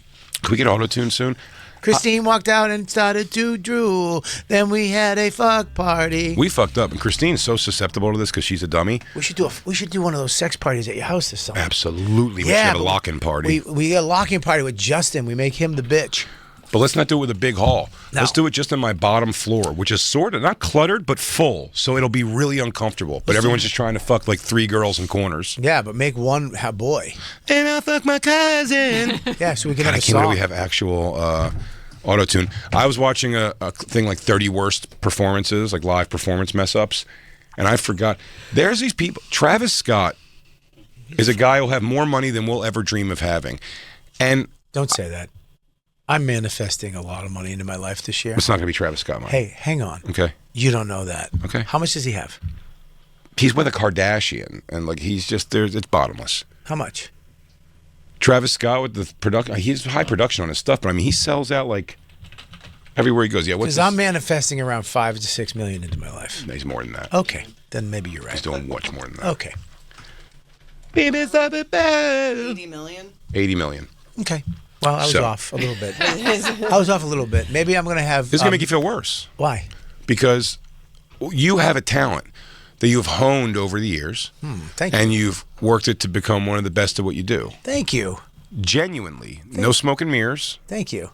Can we get auto-tune soon? Christine walked out and started to drool. Then we had a fuck party. We fucked up, and Christine's so susceptible to this because she's a dummy. We should do one of those sex parties at your house this summer. Absolutely. We should have a lock-in party. We get a lock-in party with Justin. We make him the bitch. But let's not do it with a big hall. No. Let's do it just on my bottom floor, which is sort of not cluttered, but full. So it'll be really uncomfortable. But everyone's just trying to fuck like 3 girls in corners. Yeah, but make one a boy. And I'll fuck my cousin. Yeah, so we can God, have a I can't song. believe we have actual auto-tune. I was watching a thing like 30 worst performances, like live performance mess-ups, and I forgot. There's these people. Travis Scott is a guy who'll have more money than we'll ever dream of having. And don't say that. I'm manifesting a lot of money into my life this year. It's not going to be Travis Scott money. Hey, hang on. Okay. You don't know that. Okay. How much does he have? He's with a Kardashian, and like he's just it's bottomless. How much? Travis Scott with the production. He's high production on his stuff, but I mean, he sells out like everywhere he goes. Yeah, because I'm manifesting around 5 to 6 million into my life. He's more than that. Okay, then maybe you're right. He's doing much more than that. Okay. 80 million. 80 million. Okay. Well, I was off a little bit. I was off a little bit. Maybe I'm going to have... This is going to make you feel worse. Why? Because you have a talent that you've honed over the years. Thank you. And you've worked it to become one of the best at what you do. Thank you. Genuinely. No smoke and mirrors. Thank you.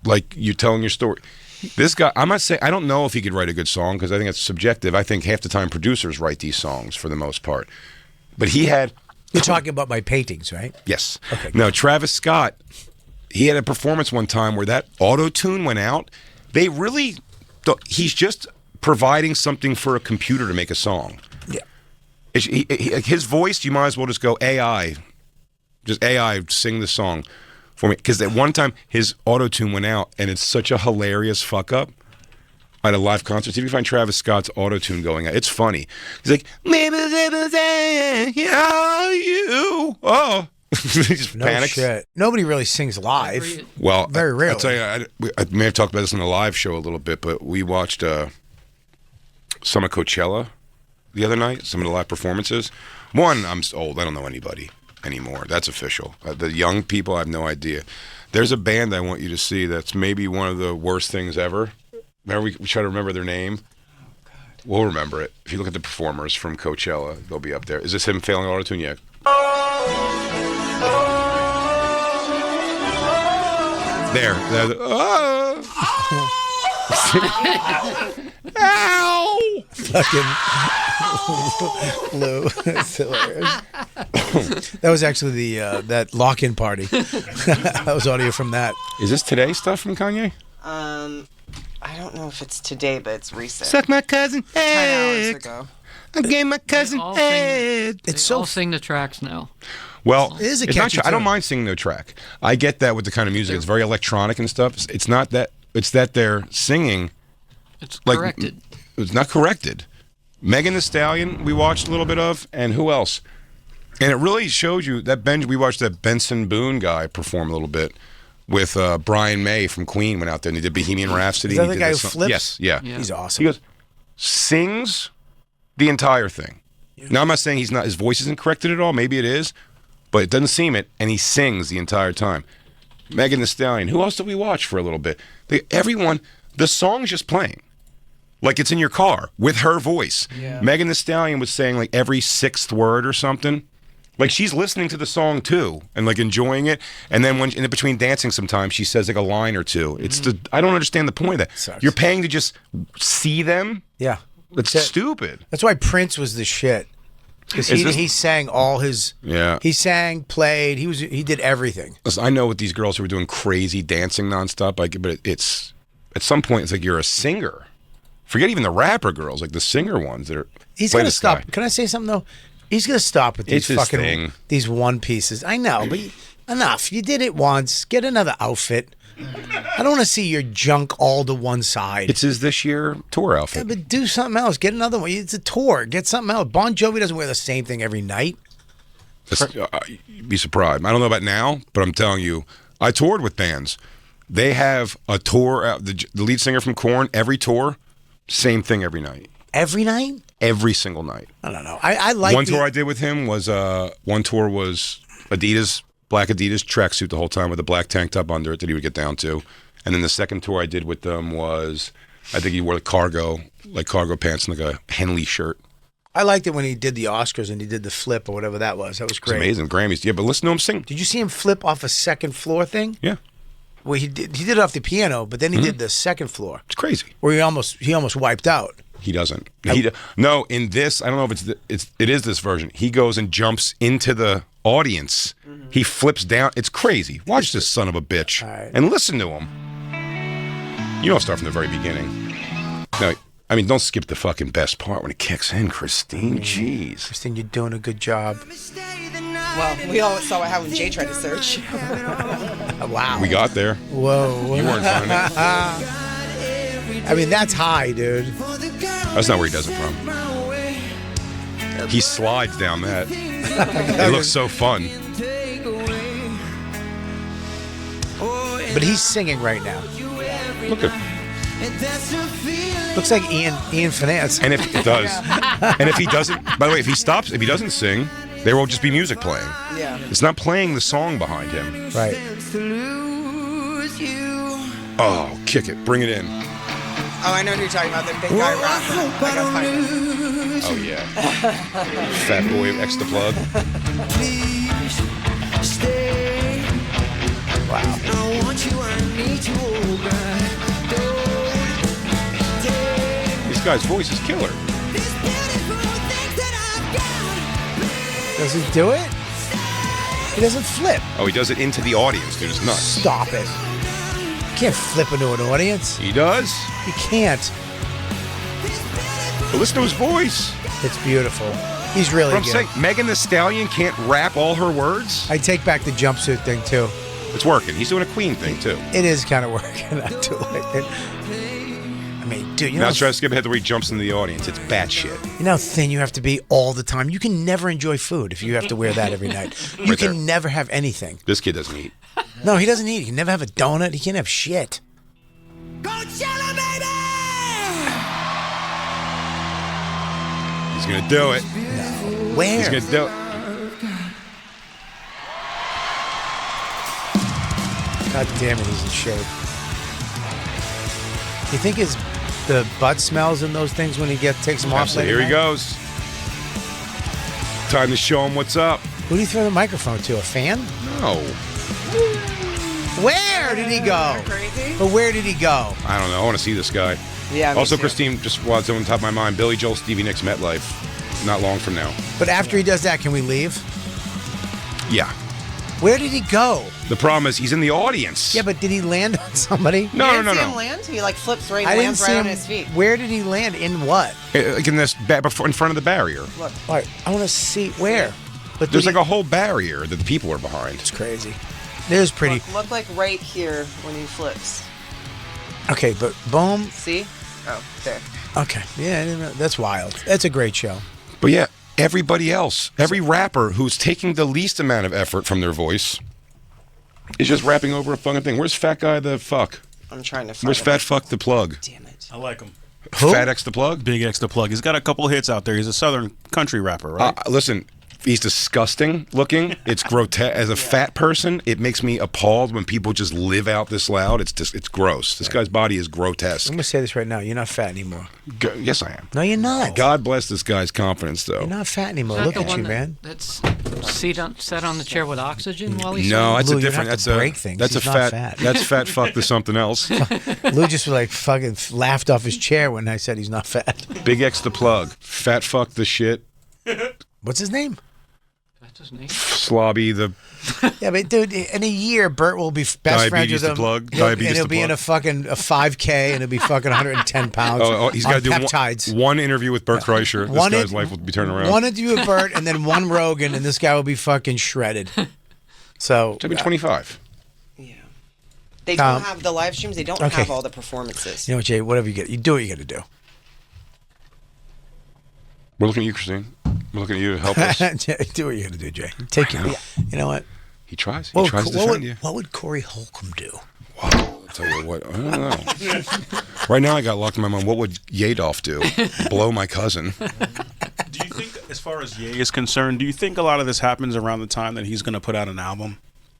Like you're telling your story. This guy, I'm not saying, I don't know if he could write a good song because I think it's subjective. I think half the time producers write these songs for the most part. But he had... You're talking about my paintings, right? Yes. Okay. No, Travis Scott, he had a performance one time where that auto-tune went out. They really... He's just providing something for a computer to make a song. Yeah. His voice, you might as well just go AI. Just AI, sing the song for me. Because at one time, his auto-tune went out, and it's such a hilarious fuck-up. At a live concert, see if you find Travis Scott's auto-tune going out. It's funny. He's like, maybe you. Oh. He just panics. Shit. Nobody really sings live. Well, very rarely. I'll tell you, I may have talked about this on the live show a little bit, but we watched some of Coachella the other night, some of the live performances. One, I'm old. I don't know anybody anymore. That's official. The young people, I have no idea. There's a band I want you to see that's maybe one of the worst things ever. Remember, we try to remember their name. We'll remember it. If you look at the performers from Coachella, they'll be up there. Is this him failing auto-tune yet? There. Ow! Fucking Lou. That's hilarious. That was actually the that lock-in party. That was audio from that. Is this today's stuff from Kanye? I don't know if it's today, but it's recent. Suck my cousin 10 hours ago. I gave my cousin head. It's so sing the tracks now. Well, it is a it's not catchy true. I don't tune. mind singing no track. I get that with the kind of music. It's very electronic and stuff. It's not that. It's that they're singing. It's like, corrected. It's not corrected. Megan Thee Stallion, we watched a little bit of, and who else? And it really shows you that we watched that Benson Boone guy perform a little bit with Brian May from Queen. Went out there and he did Bohemian Rhapsody. Is that and the he guy did who this song. flips? Yes, yeah. He's awesome. He goes, sings the entire thing. Now I'm not saying his voice isn't corrected at all. Maybe it is, but it doesn't seem it. And he sings the entire time. Megan Thee Stallion. Who else did we watch for a little bit? Everyone. The song's just playing. Like it's in your car with her voice. Yeah. Megan Thee Stallion was saying like every sixth word or something. Like she's listening to the song too and like enjoying it. And then when in between dancing sometimes she says like a line or two. It's I don't understand the point of that. Sucks. You're paying to just see them? Yeah. It's stupid. That's why Prince was the shit. Because he sang all his... Yeah. He sang, played, he did everything. Listen, I know with these girls who are doing crazy dancing nonstop, but it's at some point it's like you're a singer. Forget even the rapper girls, like the singer ones that are... He's going to stop. Can I say something, though? He's going to stop with these It's his fucking... thing. These one pieces. I know, but enough. You did it once. Get another outfit. I don't want to see your junk all to one side. It's his this year tour outfit. Yeah, but do something else. Get another one. It's a tour. Get something else. Bon Jovi doesn't wear the same thing every night. You'd be surprised. I don't know about now, but I'm telling you, I toured with bands. They have a tour. The lead singer from Korn, every tour, same thing every night. Every night? Every single night. I don't know. I like one tour I did with him was Adidas, black Adidas tracksuit the whole time with a black tank top under it that he would get down to. And then the second tour I did with them was, I think he wore cargo pants and like a Henley shirt. I liked it when he did the Oscars and he did the flip or whatever that was. That was great. It's amazing. Grammys. Yeah, but listen to him sing. Did you see him flip off a second floor thing? Yeah. Well, he did it off the piano, but then he did the second floor. It's crazy. Where he almost wiped out. He doesn't. No, in this, I don't know if it is this version. He goes and jumps into the audience. He flips down. It's crazy. Watch this son of a bitch and listen to him. You don't start from the very beginning. No, I mean, don't skip the fucking best part when it kicks in, Christine. Jeez. Christine, you're doing a good job. Well, we all saw how when Jay tried to search. Wow. We got there. Whoa. You weren't finding it. I mean, that's high, dude. That's not where he does it from. He slides down that. It looks so fun. But he's singing right now. Look at. Looks like Ian Finance. And if it does, and if he doesn't, by the way, if he doesn't sing, there will just be music playing. Yeah. It's not playing the song behind him. Right. Oh, kick it, bring it in. Oh, I know who you're talking about. The big guy rapper. I gotta find him. Oh yeah. Fat boy X the plug. Wow. This guy's voice is killer. Does he do it? He doesn't flip. Oh, he does it into the audience, dude. It's nuts. Stop it. You can't flip into an audience. He does. You can't. But listen to his voice. It's beautiful. He's really What good. I'm saying, Megan Thee Stallion can't rap all her words. I take back the jumpsuit thing, too. It's working. He's doing a Queen thing, too. It is kind of working. I do like it. I mean, dude, you know, Now try to skip ahead to where he jumps into the audience. It's batshit. you know how thin you have to be all the time? You can never enjoy food if you have to wear that every night. You Right can there. never have anything. This kid doesn't eat. No, he doesn't eat. He can never have a donut. He can't have shit. He's gonna do it. No. Where? He's gonna do it. God damn it, he's in shape. You think the butt smells in those things when he takes them off? Absolutely. Here he goes. Time to show him what's up. Who do you throw the microphone to? A fan? No. Where did he go? But where did he go? I don't know. I want to see this guy. Yeah. me Also, too. Christine, just while it's on top of my mind, Billy Joel, Stevie Nicks, MetLife. Not long from now. But after he does that, can we leave? Yeah. Where did he go? The problem is he's in the audience. Yeah, but did he land on somebody? No, You no, didn't see no, him land? He like flips right I and didn't lands see right him. on his feet. Where did he land? In what? Like in this, in front of the barrier. Look. All right, I want to see where. But There's did like a whole barrier that the people are behind. It's crazy. There's pretty. Look like right here when he flips. Okay, but boom. See? Oh, there. Okay, yeah, I didn't know. That's wild. That's a great show. But yeah, everybody else, every rapper who's taking the least amount of effort from their voice is just rapping over a fucking thing. Where's Fat Guy the Fuck? I'm trying to find Where's him. Fat Fuck the Plug? Damn it. I like him. Fat X the Plug? Big X the Plug. He's got a couple of hits out there. He's a southern country rapper, right? Listen, he's disgusting looking. It's grotesque. As a fat person, it makes me appalled when people just live out this loud. It's just, it's gross. This guy's body is grotesque. I'm gonna say this right now. You're not fat anymore. Yes, I am. No, you're not. God bless this guy's confidence, though. You're not fat anymore. Is that Look the at one you, man. That's sat on the chair with oxygen while he's No, that's Lou, a you different. have to That's break a things. that's He's a not fat. fat. That's fat. Fuck to something else. Lou just like fucking laughed off his chair when I said he's not fat. Big X the Plug. Fat fuck the shit. What's his name? That's his name. Slobby the. Yeah, but dude, in a year, Bert will be best friends Diabetes with the him. plug. He'll- Diabetes and he'll the be in plug. a fucking a 5K, and he'll be fucking 110 pounds. He's got to do peptides. one interview with Bert Kreischer. This guy's life will be turning around. One interview with Bert, and then one Rogan, and this guy will be fucking shredded. So Should be 25. They don't have the live streams. They don't okay. have all the performances. You know what, Jay? Whatever you get, you do what you got to do. We're looking at you, Christine. We're looking at you to help us. Do what you got to do, Jay. Take it. You know what? He tries. He tries to defend you. What would Corey Holcomb do? Wow. I'll tell you what. I don't know. Right now, I got locked in my mind. What would Yadolf do? Blow my cousin. Do you think, as far as Ye is concerned, do you think a lot of this happens around the time that he's going to put out an album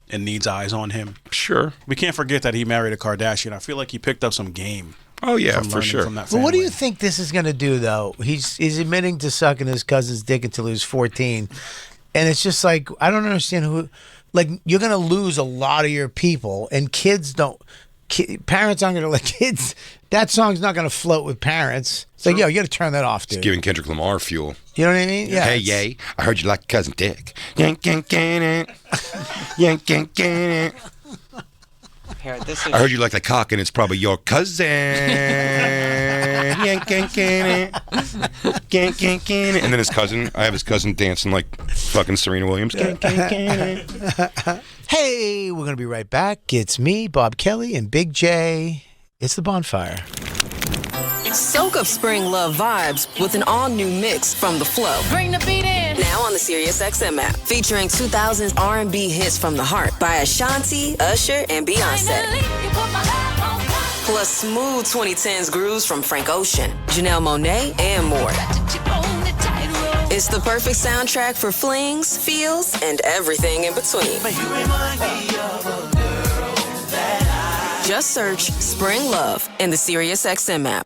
and needs eyes on him? Sure. We can't forget that he married a Kardashian. I feel like he picked up some game. Oh, yeah, from for learning sure. From that Well, what do family. you think this is going to do, though? He's admitting to sucking his cousin's dick until he was 14. And it's just like, I don't understand who... Like, you're going to lose a lot of your people, and kids don't... Parents aren't going to let kids... That song's not going to float with parents. It's like, yo, you got to turn that off, dude. It's giving Kendrick Lamar fuel. You know what I mean? Yeah. Hey, yay. I heard you like cousin Dick. Yank, yank, yank, yank, yank, yank. Here, this is... I heard you like the cock, and it's probably your cousin. Yank, yank, yank, yank, yank, yank. And then his cousin, I have his cousin dancing like fucking Serena Williams. Yank, yank, yank. Hey, we're going to be right back. It's me, Bob Kelly, and Big J. It's the Bonfire. Soak up spring love vibes with an all-new mix from The Flow. Bring the beat in. Now on the SiriusXM app, featuring 2000s R&B hits from the heart by Ashanti, Usher, and Beyonce. Plus smooth 2010s grooves from Frank Ocean, Janelle Monáe, and more. It's the perfect soundtrack for flings, feels, and everything in between. Just search Spring Love in the SiriusXM app.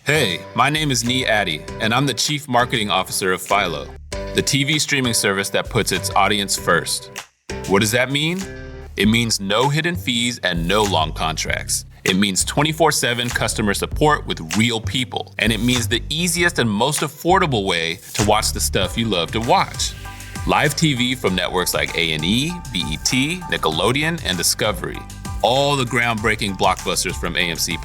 Hey, my name is Nee Addy, and I'm the Chief Marketing Officer of Philo, the TV streaming service that puts its audience first. What does that mean? It means no hidden fees and no long contracts. It means 24/7 customer support with real people. And it means the easiest and most affordable way to watch the stuff you love to watch. Live TV from networks like A&E, BET, Nickelodeon, and Discovery. All the groundbreaking blockbusters from AMC+.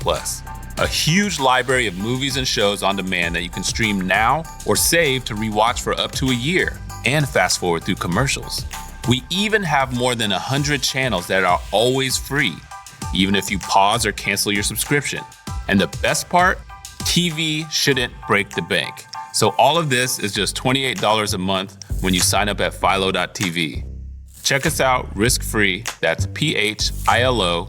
A huge library of movies and shows on demand that you can stream now or save to rewatch for up to a year, and fast forward through commercials. We even have more than 100 channels that are always free, even if you pause or cancel your subscription. And the best part, TV shouldn't break the bank. So all of this is just $28 a month when you sign up at philo.tv. Check us out risk-free. That's philo.tv.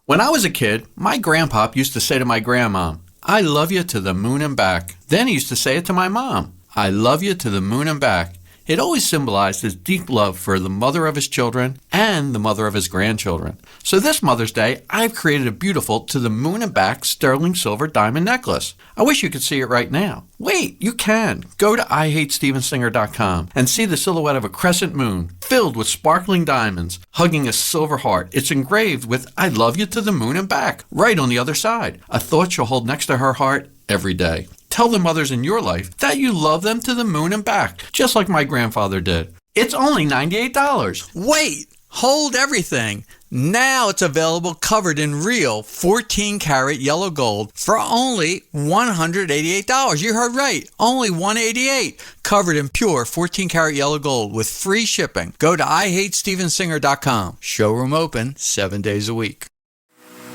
When I was a kid, my grandpop used to say to my grandma, "I love you to the moon and back." Then he used to say it to my mom, "I love you to the moon and back." It always symbolized his deep love for the mother of his children and the mother of his grandchildren. So this Mother's Day, I've created a beautiful to the moon and back sterling silver diamond necklace. I wish you could see it right now. Wait, you can. Go to IHateStevenSinger.com and see the silhouette of a crescent moon filled with sparkling diamonds hugging a silver heart. It's engraved with "I love you to the moon and back" right on the other side, a thought she'll hold next to her heart every day. Tell the mothers in your life that you love them to the moon and back, just like my grandfather did. It's only $98. Wait, hold everything. Now it's available covered in real 14-karat yellow gold for only $188. You heard right, only $188. Covered in pure 14-karat yellow gold with free shipping. Go to IHateStevenSinger.com. Showroom open 7 days a week.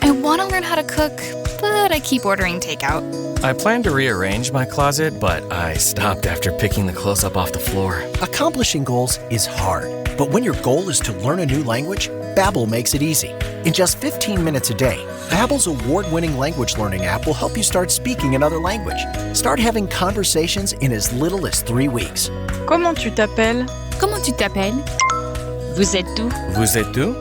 I want to learn how to cook, but I keep ordering takeout. I plan to rearrange my closet, but I stopped after picking the clothes up off the floor. Accomplishing goals is hard, but when your goal is to learn a new language, Babbel makes it easy. In just 15 minutes a day, Babbel's award-winning language learning app will help you start speaking another language. Start having conversations in as little as 3 weeks. Comment tu t'appelles? Comment tu t'appelles? Vous êtes où? Vous êtes où?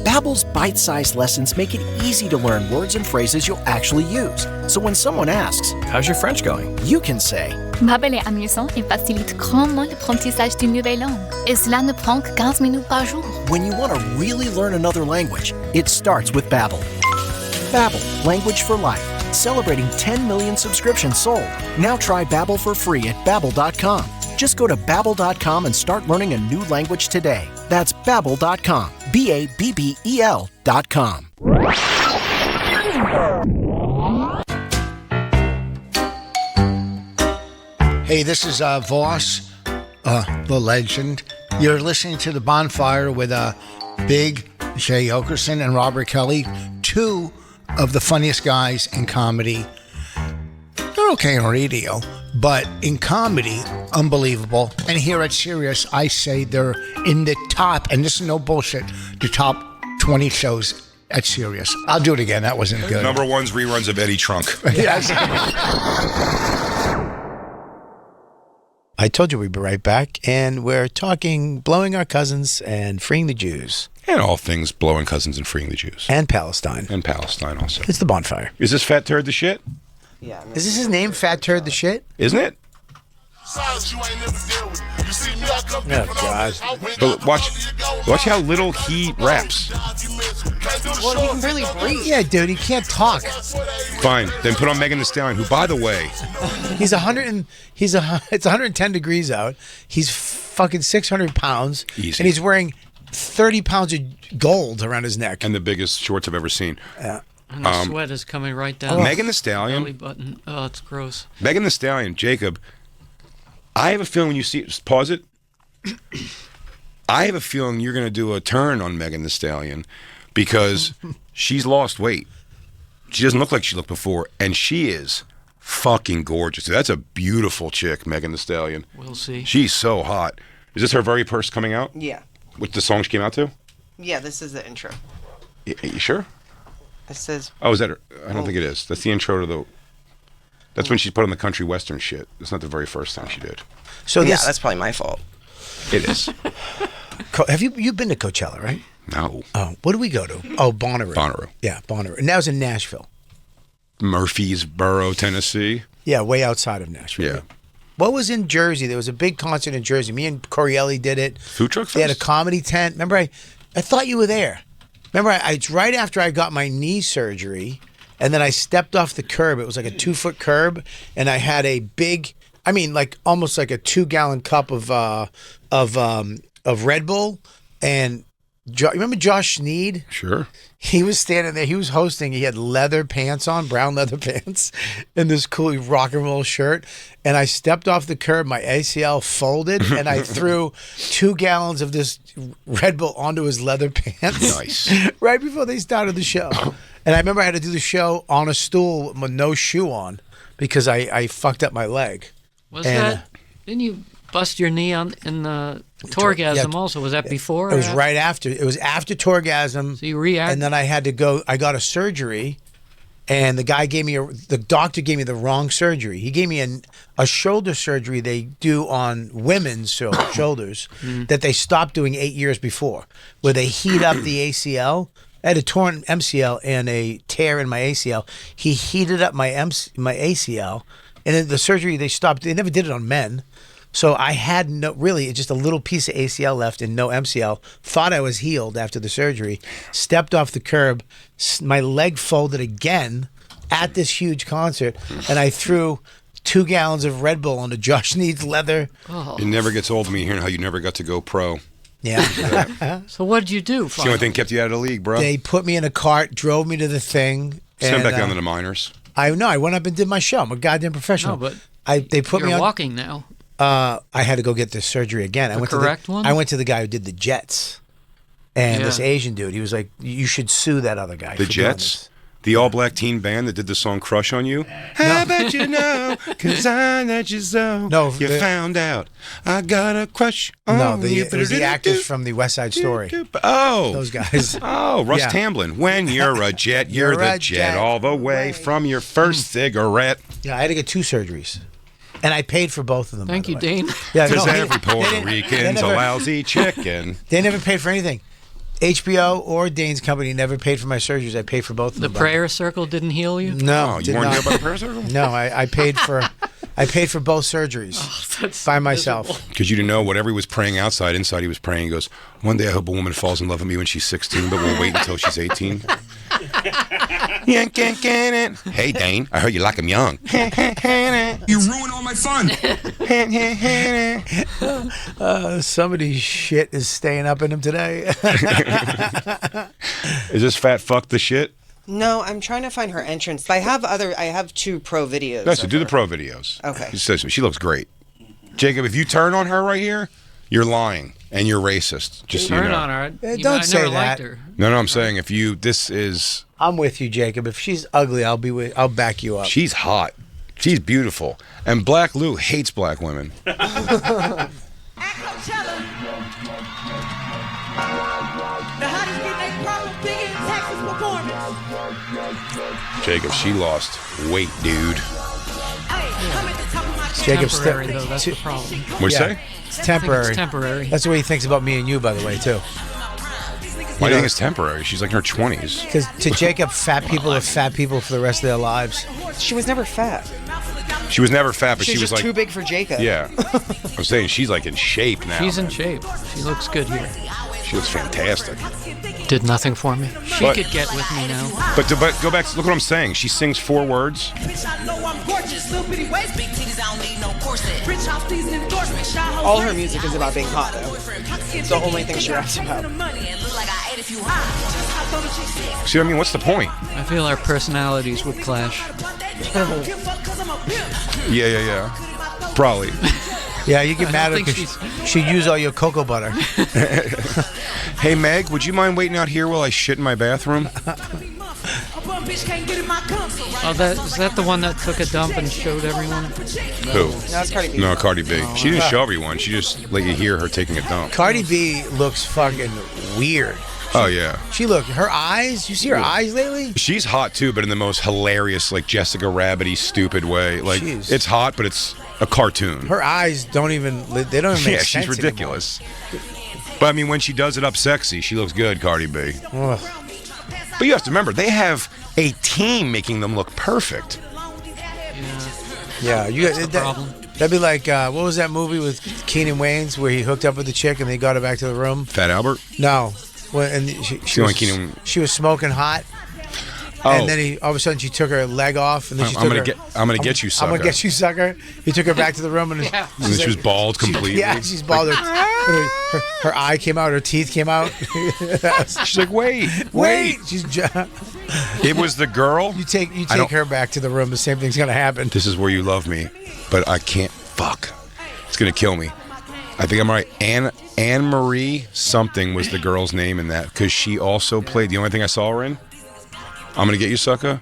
Babbel's bite-sized lessons make it easy to learn words and phrases you'll actually use. So when someone asks, "How's your French going?" you can say, Babbel est amusant et facilite grandement l'apprentissage d'une nouvelle langue. Et cela ne prend que 15 minutes par jour. When you want to really learn another language, it starts with Babbel. Babbel, language for life. Celebrating 10 million subscriptions sold. Now try Babbel for free at Babbel.com. Just go to Babbel.com and start learning a new language today. That's Babbel.com. Babbel.com. Hey, this is Voss, the legend. You're listening to The Bonfire with Big Jay Okerson and Robert Kelly, two of the funniest guys in comedy. They're okay on radio, but in comedy, unbelievable. And here at Sirius, I say they're in the top, and this is no bullshit, the top 20 shows at Sirius. I'll do it again. That wasn't good. Number one's reruns of Eddie Trunk. Yes. I told you we'd be right back, and we're talking blowing our cousins and freeing the Jews. And all things blowing cousins and freeing the Jews. And Palestine. And Palestine also. It's The Bonfire. Is this Fat Turd the Shit? Yeah. Is this his name, Fat Turd the Shit? Isn't it? Oh, God. But watch how little he raps. Well, he can barely breathe. Yeah, dude, he can't talk. Fine, then put on Megan Thee Stallion, who, by the way, it's 110 degrees out. He's fucking 600 pounds. Easy. And he's wearing 30 pounds of gold around his neck. And the biggest shorts I've ever seen. Yeah. And the sweat is coming right down. Megan Thee Stallion. Belly button. Oh, it's gross. Megan Thee Stallion, Jacob. I have a feeling when you see it, pause it. I have a feeling you're going to do a turn on Megan Thee Stallion because She's lost weight. She doesn't look like she looked before, and she is fucking gorgeous. That's a beautiful chick, Megan Thee Stallion. We'll see. She's so hot. Is this her very first coming out? Yeah. With the song she came out to? Yeah, this is the intro. You sure? It says... Oh, is that her? I don't think it is. That's the intro to the... That's when she's put on the country western shit. It's not the very first time she did. So yeah, that's probably my fault. It is. Have you've been to Coachella, right? No. Oh, what do we go to? Oh, Bonnaroo. Bonnaroo. Yeah, Bonnaroo. And that was in Nashville. Murfreesboro, Tennessee. Yeah, way outside of Nashville. Yeah. What was in Jersey? There was a big concert in Jersey. Me and Corielli did it. Food Truck Fest? They had a comedy tent. Remember, I thought you were there. Remember, it's right after I got my knee surgery, and then I stepped off the curb. It was like a 2-foot curb, and I had a big, like almost like a 2-gallon cup of Red Bull. And remember Josh Sneed? Sure. He was standing there. He was hosting. He had leather pants on, brown leather pants, and this cool rock and roll shirt. And I stepped off the curb. My ACL folded, and I threw 2 gallons of this Red Bull onto his leather pants. Nice. Right before they started the show. And I remember I had to do the show on a stool with no shoe on because I fucked up my leg. Didn't you bust your knee in the Torgasm also? Was that before? It was right after. It was after Torgasm. So you reacted. And then I had to go. I got a surgery, and the doctor gave me the wrong surgery. He gave me a shoulder surgery they do on women's shoulders that they stopped doing 8 years before, where they heat up the ACL. I had a torn MCL and a tear in my ACL. He heated up my ACL, and then the surgery they stopped. They never did it on men. So I had just a little piece of ACL left and no MCL. Thought I was healed after the surgery. Stepped off the curb. My leg folded again at this huge concert, and I threw 2 gallons of Red Bull onto Josh Sneed's leather. It never gets old to me hearing how you never got to go pro. Yeah. So what did you do? It's the only thing kept you out of the league, bro. They put me in a cart, drove me to the thing. Sent back down to the minors. I went up and did my show. I'm a goddamn professional. No, but they put me on walking now. I had to go get this surgery again. I went to the guy who did the Jets, and this Asian dude. He was like, "You should sue that other guy." The Jets, the all-black teen band that did the song "Crush on You." How about you know? 'Cause I let you so. No, you found out. I got a crush on you. It was the actors from the West Side Story. Oh, those guys. Oh, Russ Tamblyn. When you're a jet, you're the jet all the way from your first cigarette. Yeah, I had to get 2 surgeries. And I paid for both of them. Thank you, Dane. Yeah, because every Puerto Rican's a lousy chicken. They never paid for anything. HBO or Dane's company never paid for my surgeries. I paid for both of them. The prayer circle didn't heal you? No, you weren't healed by the prayer circle? No, I paid for both surgeries by myself. Because you didn't know whatever he was praying outside, inside he was praying. He goes, one day I hope a woman falls in love with me when she's 16, but we'll wait until she's 18. Hey, Dane, I heard you like him young. You ruined all my fun. Somebody's shit is staying up in him today. Is this fat fuck the shit? No, I'm trying to find her entrance. I have 2 pro videos. No, so do the pro videos. Okay. He says she looks great. Jacob, if you turn on her right here, you're lying and you're racist. Just so you know. Turn on her. Don't say never that. liked her. No, I'm saying this is. I'm with you, Jacob. If she's ugly, I'll back you up. She's hot. She's beautiful. And Black Lou hates black women. Jacob, she lost weight, dude. Jacob's temporary, though. That's the problem. What'd you say? It's temporary. It's temporary. That's the way he thinks about me and you, by the way, too. Why do you think it's temporary? She's like in her 20s. Because to Jacob, fat people are fat people for the rest of their lives. She was never fat. She was never fat, but She's she was just like too big for Jacob. Yeah, I'm saying she's like in shape now. She's in shape. She looks good here. She looks fantastic. Did nothing for me. She But- could get with me now. But go back. Look what I'm saying. She sings 4 words. All her music is about being hot, though. It's the only thing she raps about. See what I mean? What's the point? I feel our personalities would clash. Yeah. Probably. Yeah, you get mad because she used all your cocoa butter. Hey, Meg, would you mind waiting out here while I shit in my bathroom? Oh, is that the one that took a dump and showed everyone? Who? No, it's Cardi B. No, Cardi B. She didn't show everyone. She just let you hear her taking a dump. Cardi B looks fucking weird. Oh, yeah. Her eyes, you see her eyes lately? She's hot, too, but in the most hilarious, like, Jessica Rabbit-y, stupid way. Like, it's hot, but it's a cartoon. Her eyes don't even make sense. Yeah, she's ridiculous. But, I mean, when she does it up sexy, she looks good, Cardi B. Ugh. But you have to remember, they have a team making them look perfect. Yeah, that'd be like, what was that movie with Keenan Wayans where he hooked up with the chick and they got her back to the room? Fat Albert? No. Well, and she was smoking hot. Oh. And then all of a sudden she took her leg off, and then I'm gonna get you, sucker. I'm gonna get you, sucker. He took her back to the room, and she was bald completely. She's bald. Her eye came out, her teeth came out. She's like, wait. It was the girl. You take her back to the room. The same thing's gonna happen. This is where you love me, but I can't. Fuck. It's gonna kill me. I think I'm right. Anne Marie something was the girl's name in that, because she also played. The only thing I saw her in, I'm gonna get you, sucker.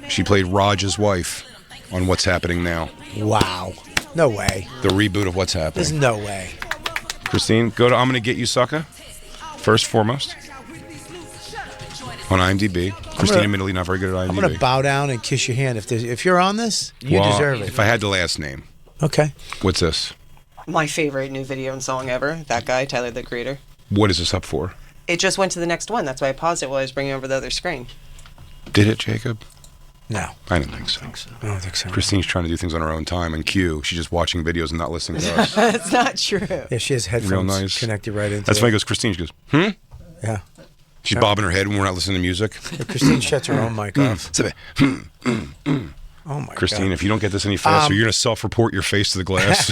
She played Raj's wife on What's Happening Now. Wow. No way. The reboot of What's Happening. There's no way. Christine, go to I'm gonna get you, sucker. First foremost. On IMDb. Christine, admittedly not very good at IMDb. I'm gonna bow down and kiss your hand. If you're on this, you deserve it. If I had the last name. Okay. What's this? My favorite new video and song ever. That guy, Tyler, the Creator. What is this up for? It just went to the next one. That's why I paused it while I was bringing over the other screen. Did it, Jacob? No. I didn't think so. I don't think so. Christine's trying to do things on her own time. And Q, she's just watching videos and not listening to us. That's not true. Yeah, she has headphones Real nice. connected right into That's why he goes, Christine. She goes, Yeah. She's bobbing her head when we're not listening to music. Christine shuts her own mic off. Oh, my Christine, God. if you don't get this any faster, you're going to self-report your face to the glass.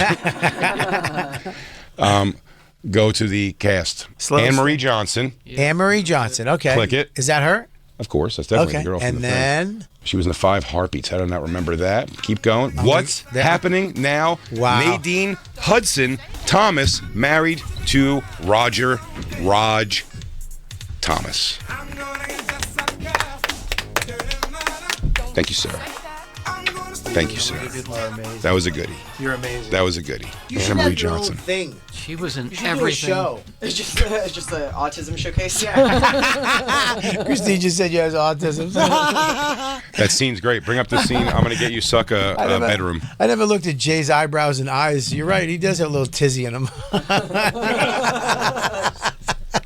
Go to the cast. Anne-Marie Johnson. Anne-Marie Johnson, okay. Click it. Is that her? Of course, that's definitely the girl from and the then thing. She was in the 5 Heartbeats. How did I not remember that? Keep going. What's happening now? Wow. Nadine Hudson Thomas married to Raj Thomas. Thank you, sir. Thank you, sir. That was a goodie. You're amazing. That was a goodie. You Anne-Marie Johnson. Thing. She was in everything. everything. Show. It's just the autism showcase. Christine just said you have autism. That scene's great. Bring up the scene. I'm going to get you, suck a bedroom. I never looked at Jay's eyebrows and eyes. You're right. He does have a little tizzy in him. You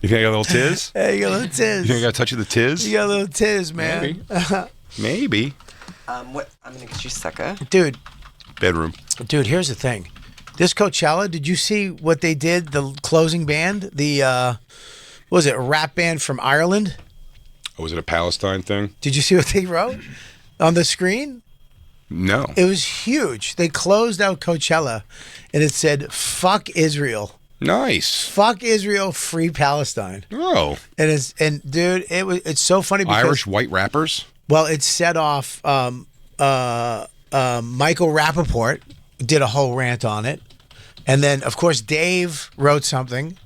think I got a little tiz? Yeah, you got a little tiz. You think I got a touch of the tiz? You got a little tiz, man. Maybe. What? I'm gonna get you, sucker. Dude. Bedroom. Dude, here's the thing. This Coachella, did you see what they did? The closing band, what was it, a rap band from Ireland? Oh, was it a Palestine thing? Did you see what they wrote on the screen? No. It was huge. They closed out Coachella, and it said, "Fuck Israel." Nice. Fuck Israel, free Palestine. Oh. And dude, it's so funny because Irish white rappers? Well, it set off Michael Rappaport did a whole rant on it. And then, of course, Dave wrote something.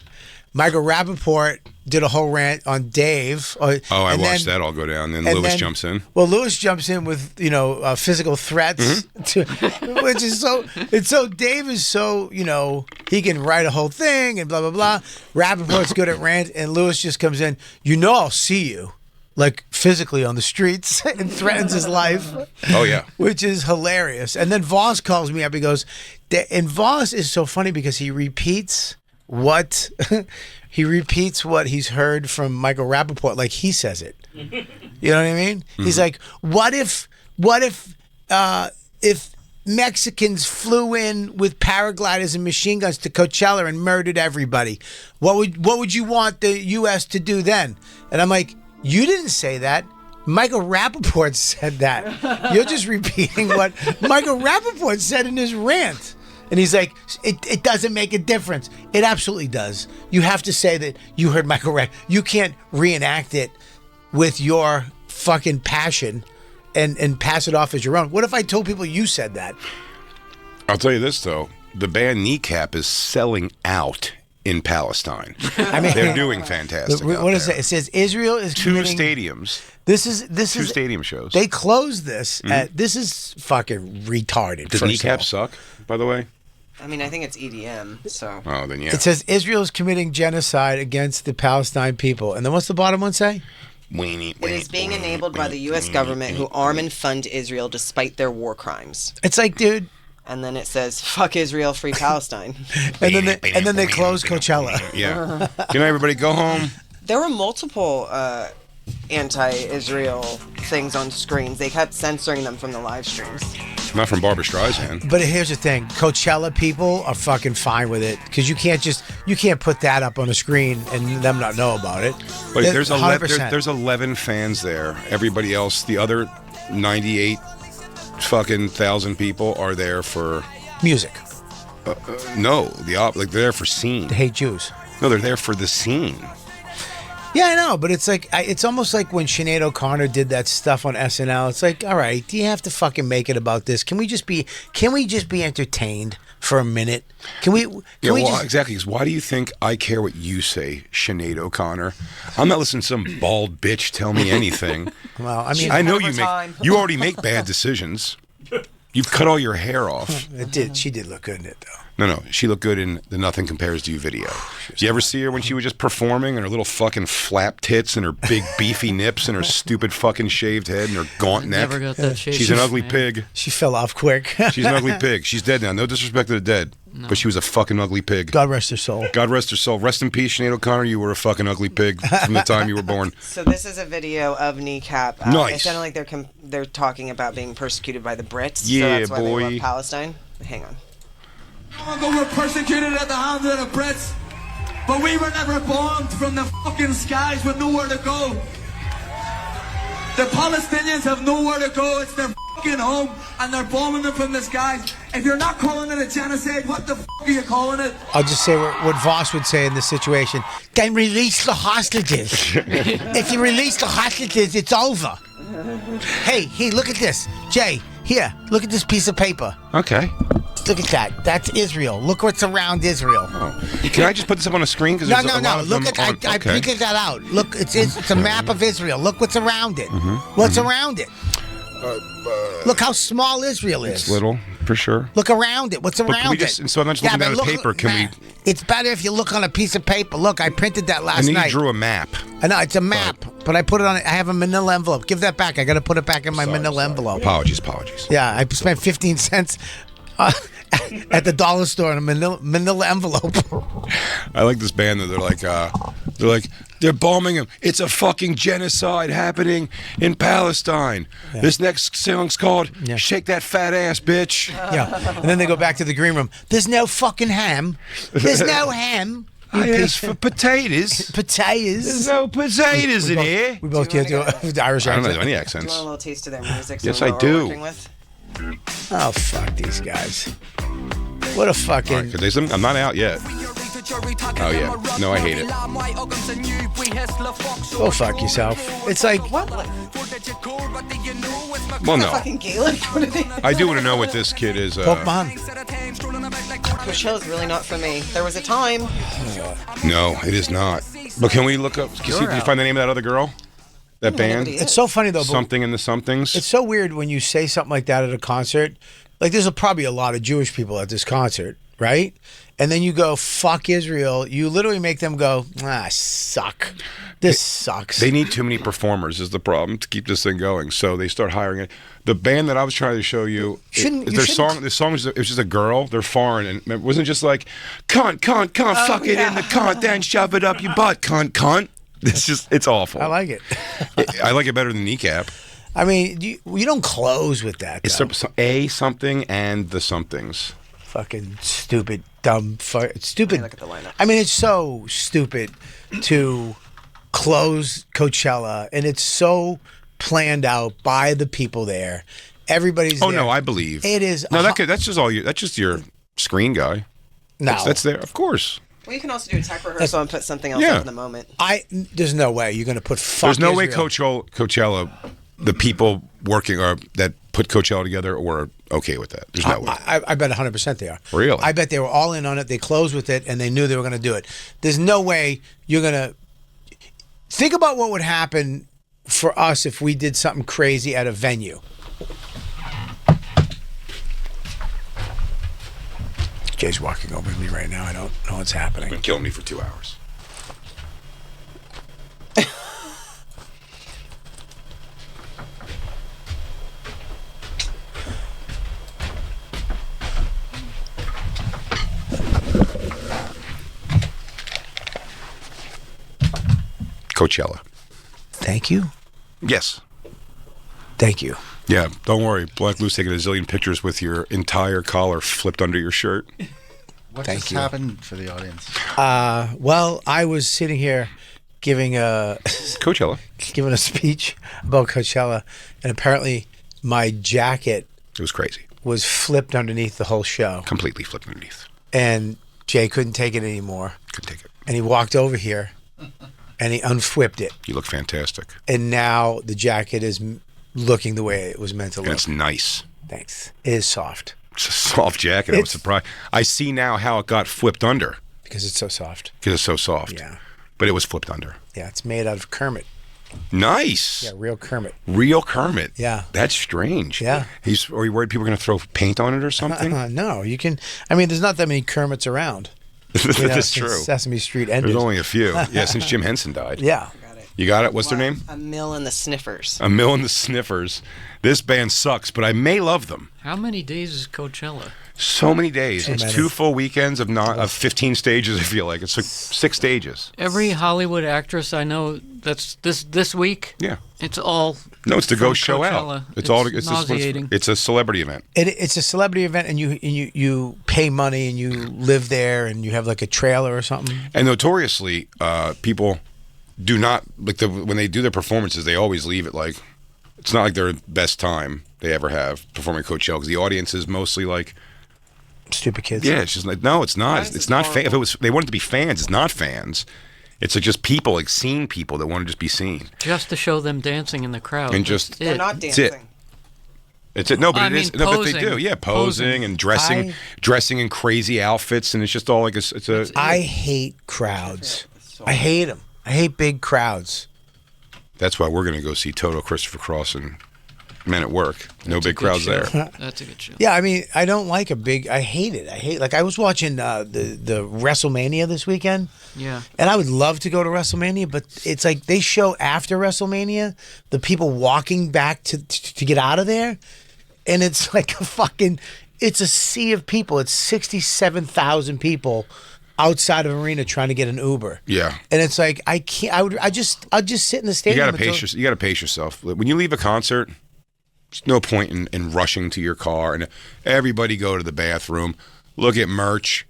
Michael Rappaport did a whole rant on Dave. I watched that all go down. Then Lewis jumps in. Well, Lewis jumps in with, physical threats, which is so Dave is so, he can write a whole thing and blah, blah, blah. Rappaport's good at rant, and Lewis just comes in, I'll see you. Like physically on the streets and threatens his life. Oh, yeah. Which is hilarious. And then Voss calls me up. He goes, and Voss is so funny because he repeats what he's heard from Michael Rappaport. Like he says it. You know what I mean? Mm-hmm. He's like, what if Mexicans flew in with paragliders and machine guns to Coachella and murdered everybody? What would you want the U.S. to do then? And I'm like, you didn't say that. Michael Rappaport said that. You're just repeating what Michael Rappaport said in his rant. And he's like, it doesn't make a difference. It absolutely does. You have to say that you heard Michael Rappaport. You can't reenact it with your fucking passion and pass it off as your own. What if I told people you said that? I'll tell you this, though. the band Kneecap is selling out in Palestine. I mean, they're doing fantastic. What is it? It says Israel is two committing, stadiums. This is two stadium shows. They closed this. This is fucking retarded. Does Kneecap suck? By the way. I mean, I think it's EDM. So. Oh, then yeah. It says Israel is committing genocide against the Palestine people, and then what's the bottom one say? It is being enabled by the U.S. government who arm and fund Israel despite their war crimes. It's like, dude. And then it says, fuck Israel, free Palestine. and then they close Coachella. Yeah. Good night, everybody. Go home. There were multiple anti-Israel things on screens. They kept censoring them from the live streams. Not from Barbra Streisand. But here's the thing. Coachella people are fucking fine with it because you can't put that up on a screen and them not know about it. But there's 11 fans there. Everybody else, the other 98 fucking thousand people are there for music. No, they're there for scene. They hate Jews. No, they're there for the scene. Yeah, I know, but it's like it's almost like when Sinead O'Connor did that stuff on SNL. It's like, all right, do you have to fucking make it about this? Can we just be entertained for a minute? Exactly. Because why do you think I care what you say, Sinead O'Connor? I'm not listening to some bald bitch tell me anything. Well, I mean, I know you already make bad decisions. You've cut all your hair off. She did look good in it, though. No, she looked good in the Nothing Compares to You video. Did you ever see her when she was just performing and her little fucking flap tits and her big beefy nips and her stupid fucking shaved head and her gaunt neck? Never got that shaved. She's an ugly pig. She fell off quick. She's an ugly pig. She's dead now. No disrespect to the dead, but she was a fucking ugly pig. God rest her soul. God rest her soul. Rest in peace, Sinead O'Connor. You were a fucking ugly pig from the time you were born. So this is a video of Kneecap. Nice. It sounded like they're talking about being persecuted by the Brits. Yeah, so that's why boy. they love Palestine. Hang on. We were persecuted at the hands of the Brits, but we were never bombed from the fucking skies with nowhere to go. The Palestinians have nowhere to go. It's their fucking home, and they're bombing them from the skies. If you're not calling it a genocide, what the fuck are you calling it? I'll just say what Voss would say in this situation. Then release the hostages. If you release the hostages, it's over. Hey, look at this. Jay, here, look at this piece of paper. Okay. Look at that. That's Israel. Look what's around Israel. Oh. Can I just put this up on a screen? No. Look at I printed that out. Look, it's a map of Israel. Look what's around it. What's around it? Look how small Israel is. It's little, for sure. Look around it. What's around it? So I'm not just looking at a paper. Can we? It's better if you look on a piece of paper. Look, I printed that last night. And you drew a map. I know, it's a map, but I put it on. I have a manila envelope. Give that back. I got to put it back in my manila envelope. Apologies. Yeah, I spent 15 cents at the dollar store in a manila envelope. I like this band that they're bombing him. It's a fucking genocide happening in Palestine. Yeah. This next song's called "Shake That Fat Ass, Bitch." Yeah, and then they go back to the green room. There's no fucking ham. There's no ham. I asked for potatoes. Potatoes. There's no potatoes in here. We both can't do the Irish accent. I don't know any accents. Do you want a little taste of their music? Yes, I do. Oh, fuck these guys. What a fucking... Right, I'm not out yet. Oh, yeah. No, I hate it. Go fuck yourself. It's like... What? Well, no. Fucking Gaelic? I do want to know what this kid is... Pokemon. Michelle's really not for me. There was a time. No, it is not. But can we look up... Did you find the name of that other girl? That band? It's so funny, though. Something in the Somethings? It's so weird when you say something like that at a concert. Like, there's probably a lot of Jewish people at this concert, right? And then you go, fuck Israel. You literally make them go, suck. This sucks. They need too many performers is the problem to keep this thing going. So they start hiring it. The band that I was trying to show you, the song it was just a girl. They're foreign. And it wasn't just like, cunt, fuck it in the cunt, then shove it up your butt, cunt. It's awful. I like it. I like it better than Kneecap. I mean, you don't close with that. It's something and the somethings. Fucking stupid, dumb, stupid. Look at the lineup. I mean, it's so stupid to close Coachella, and it's so planned out by the people there. Everybody's there. Oh, no, I believe. It is. No, that's just your screen guy. No. That's there, of course. Well, you can also do a tech rehearsal and put something else up in the moment. There's no way you're going to put fuck There's no Israel. way Coachella, the people working or that put Coachella together or are okay with that? There's no way. I bet 100% they are. Really? I bet they were all in on it. They closed with it, and they knew they were going to do it. There's no way you're going to... Think about what would happen for us if we did something crazy at a venue. Jay's walking over to me right now. I don't know what's happening. Been killing me for 2 hours. Coachella. Thank you. Yes. Thank you. Yeah, don't worry. Black Lou's taking a zillion pictures with your entire collar flipped under your shirt. What Thank just you. happened for the audience? Well, I was sitting here giving a giving a speech about Coachella, and apparently my jacket it was crazy. Was flipped underneath the whole show. Completely flipped underneath. And Jay couldn't take it anymore. Couldn't take it. And he walked over here and he unflipped it. You look fantastic. And now the jacket is looking the way it was meant to look. And it's nice. Thanks. It is soft. It's a soft jacket. I was surprised. I see now how it got flipped under. Because it's so soft. Because it's so soft. Yeah. But it was flipped under. Yeah, it's made out of Kermit. Nice. Yeah, real Kermit. Real Kermit. Yeah. That's strange. Yeah. Are you worried people are going to throw paint on it or something? No, you can. I mean, there's not that many Kermits around. That's true. Sesame Street ended. There's only a few. Yeah, since Jim Henson died. Yeah. You got it? What's their name? A Mill and the Sniffers. A Mill and the Sniffers. This band sucks, but I may love them. How many days is Coachella? So many days. It's 2 full weekends of 15 stages, I feel like. It's like 6 stages. Every Hollywood actress I know that's this week. Yeah. It's all. No, it's to go from show Coachella. out. It's nauseating. It's a celebrity event. It's a celebrity event, and you pay money, and you live there, and you have like a trailer or something. And notoriously, people do not when they do their performances, they always leave it like it's not like their best time they ever have performing Coachella because the audience is mostly like stupid kids. Yeah, it's just like no, it's not. It's not. If it was, they wanted to be fans. It's not fans. It's like just people, like seen people that want to just be seen. Just to show them dancing in the crowd. And just They're not dancing. It's it. No, but I it mean, is. No, but they posing. do. Yeah, posing and dressing in crazy outfits, and it's just all like it's a. I hate crowds. I hate them. I hate big crowds. That's why we're going to go see Toto, Christopher Cross, and Men at Work. No big crowds there. That's a good show. Yeah, I mean, I don't like I hate it. Like I was watching the WrestleMania this weekend. Yeah. And I would love to go to WrestleMania, but it's like they show after WrestleMania the people walking back to get out of there, and it's like it's a sea of people. It's 67,000 people outside of arena trying to get an Uber. Yeah. And it's like I can't. I'll just sit in the You stadium. got to pace yourself. When you leave a concert, there's no point in rushing to your car and everybody go to the bathroom, look at merch,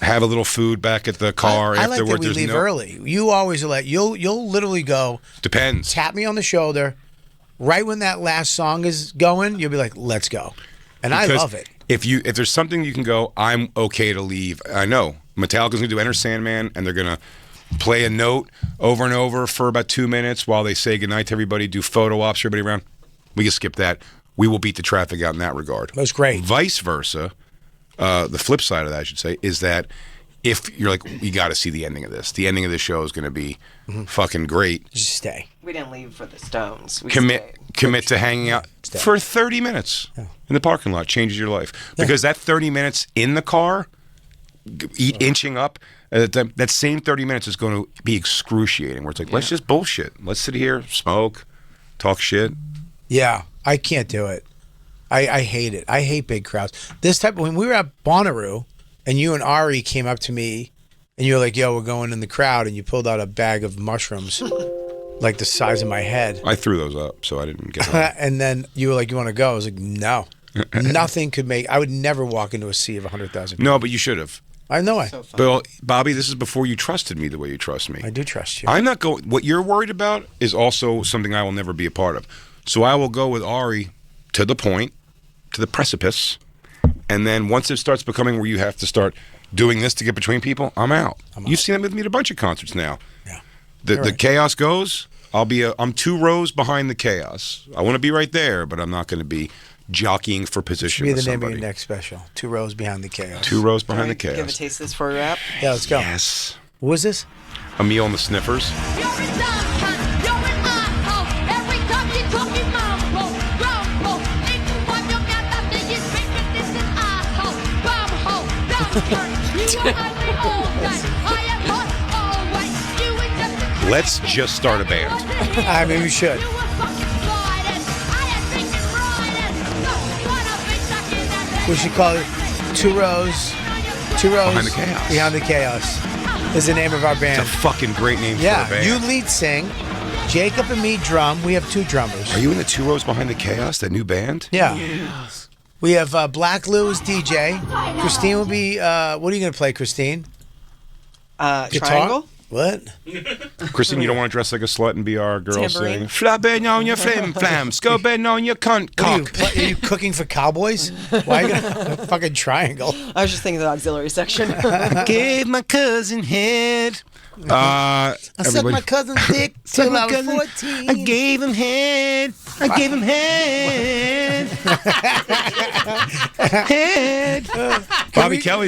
have a little food back at the car I afterwards. like that we leave early. You always you'll literally go. Depends. Tap me on the shoulder, right when that last song is going. You'll be like, "Let's go," and Because I love it. If there's something you can go, I'm okay to leave. I know Metallica's gonna do Enter Sandman, and they're gonna play a note over and over for about 2 minutes while they say goodnight to everybody, do photo ops for everybody around. We can skip that. We will beat the traffic out in that regard. That's great. Vice versa, the flip side of that, I should say, is that if you're like, we got to see the ending of this. The ending of this show is going to be fucking great. Just stay. We didn't leave for the Stones. We Commit to hanging out for 30 minutes in the parking lot. Changes your life. Because that 30 minutes in the car, inching up, that same 30 minutes is going to be excruciating. Where it's like, let's just bullshit. Let's sit here, smoke, talk shit. Yeah, I can't do it. I hate it. I hate big crowds. When we were at Bonnaroo, and you and Ari came up to me, and you were like, "Yo, we're going in the crowd," and you pulled out a bag of mushrooms, like the size of my head. I threw those up, so I didn't get them. And then you were like, "You want to go?" I was like, "No." Nothing could make. I would never walk into a sea of 100,000 people. No, but you should have. I know it. But Bobby, this is before you trusted me the way you trust me. I do trust you. I'm not going. What you're worried about is also something I will never be a part of. So I will go with Ari to the point, to the precipice, and then once it starts becoming where you have to start doing this to get between people, I'm out. You've seen it with me at a bunch of concerts now. Yeah. The chaos goes, I'm 2 rows behind the chaos. I want to be right there, but I'm not going to be jockeying for position. Be the with name somebody. of your next special. 2 rows behind the chaos. 2 rows behind the chaos. Give a taste of this for a rap. Yeah, let's go. Yes. What was this? Emil and the Sniffers. Let's just start a band. I mean, we should. We should call it 2 rows. 2 rows Behind the chaos. Behind the chaos is the name of our band. It's a fucking great name for a Yeah, band. you lead sing. Jacob and me drum. We have 2 drummers. Are you in the 2 rows behind the chaos? That new band? Yeah. We have Black Lou as DJ. Christine will be. What are you going to play, Christine? Guitar? Triangle. What? Christine, you don't want to dress like a slut and be our girl Tambourine. singing. Flapping on your flim flams, go bend on your cunt cock. Are you cooking for cowboys? Why are you going to fucking triangle? I was just thinking of the auxiliary section. I gave my cousin head. I sucked my cousin's dick till I was 14. I gave him head. I gave him head. Head. Bobby Kelly's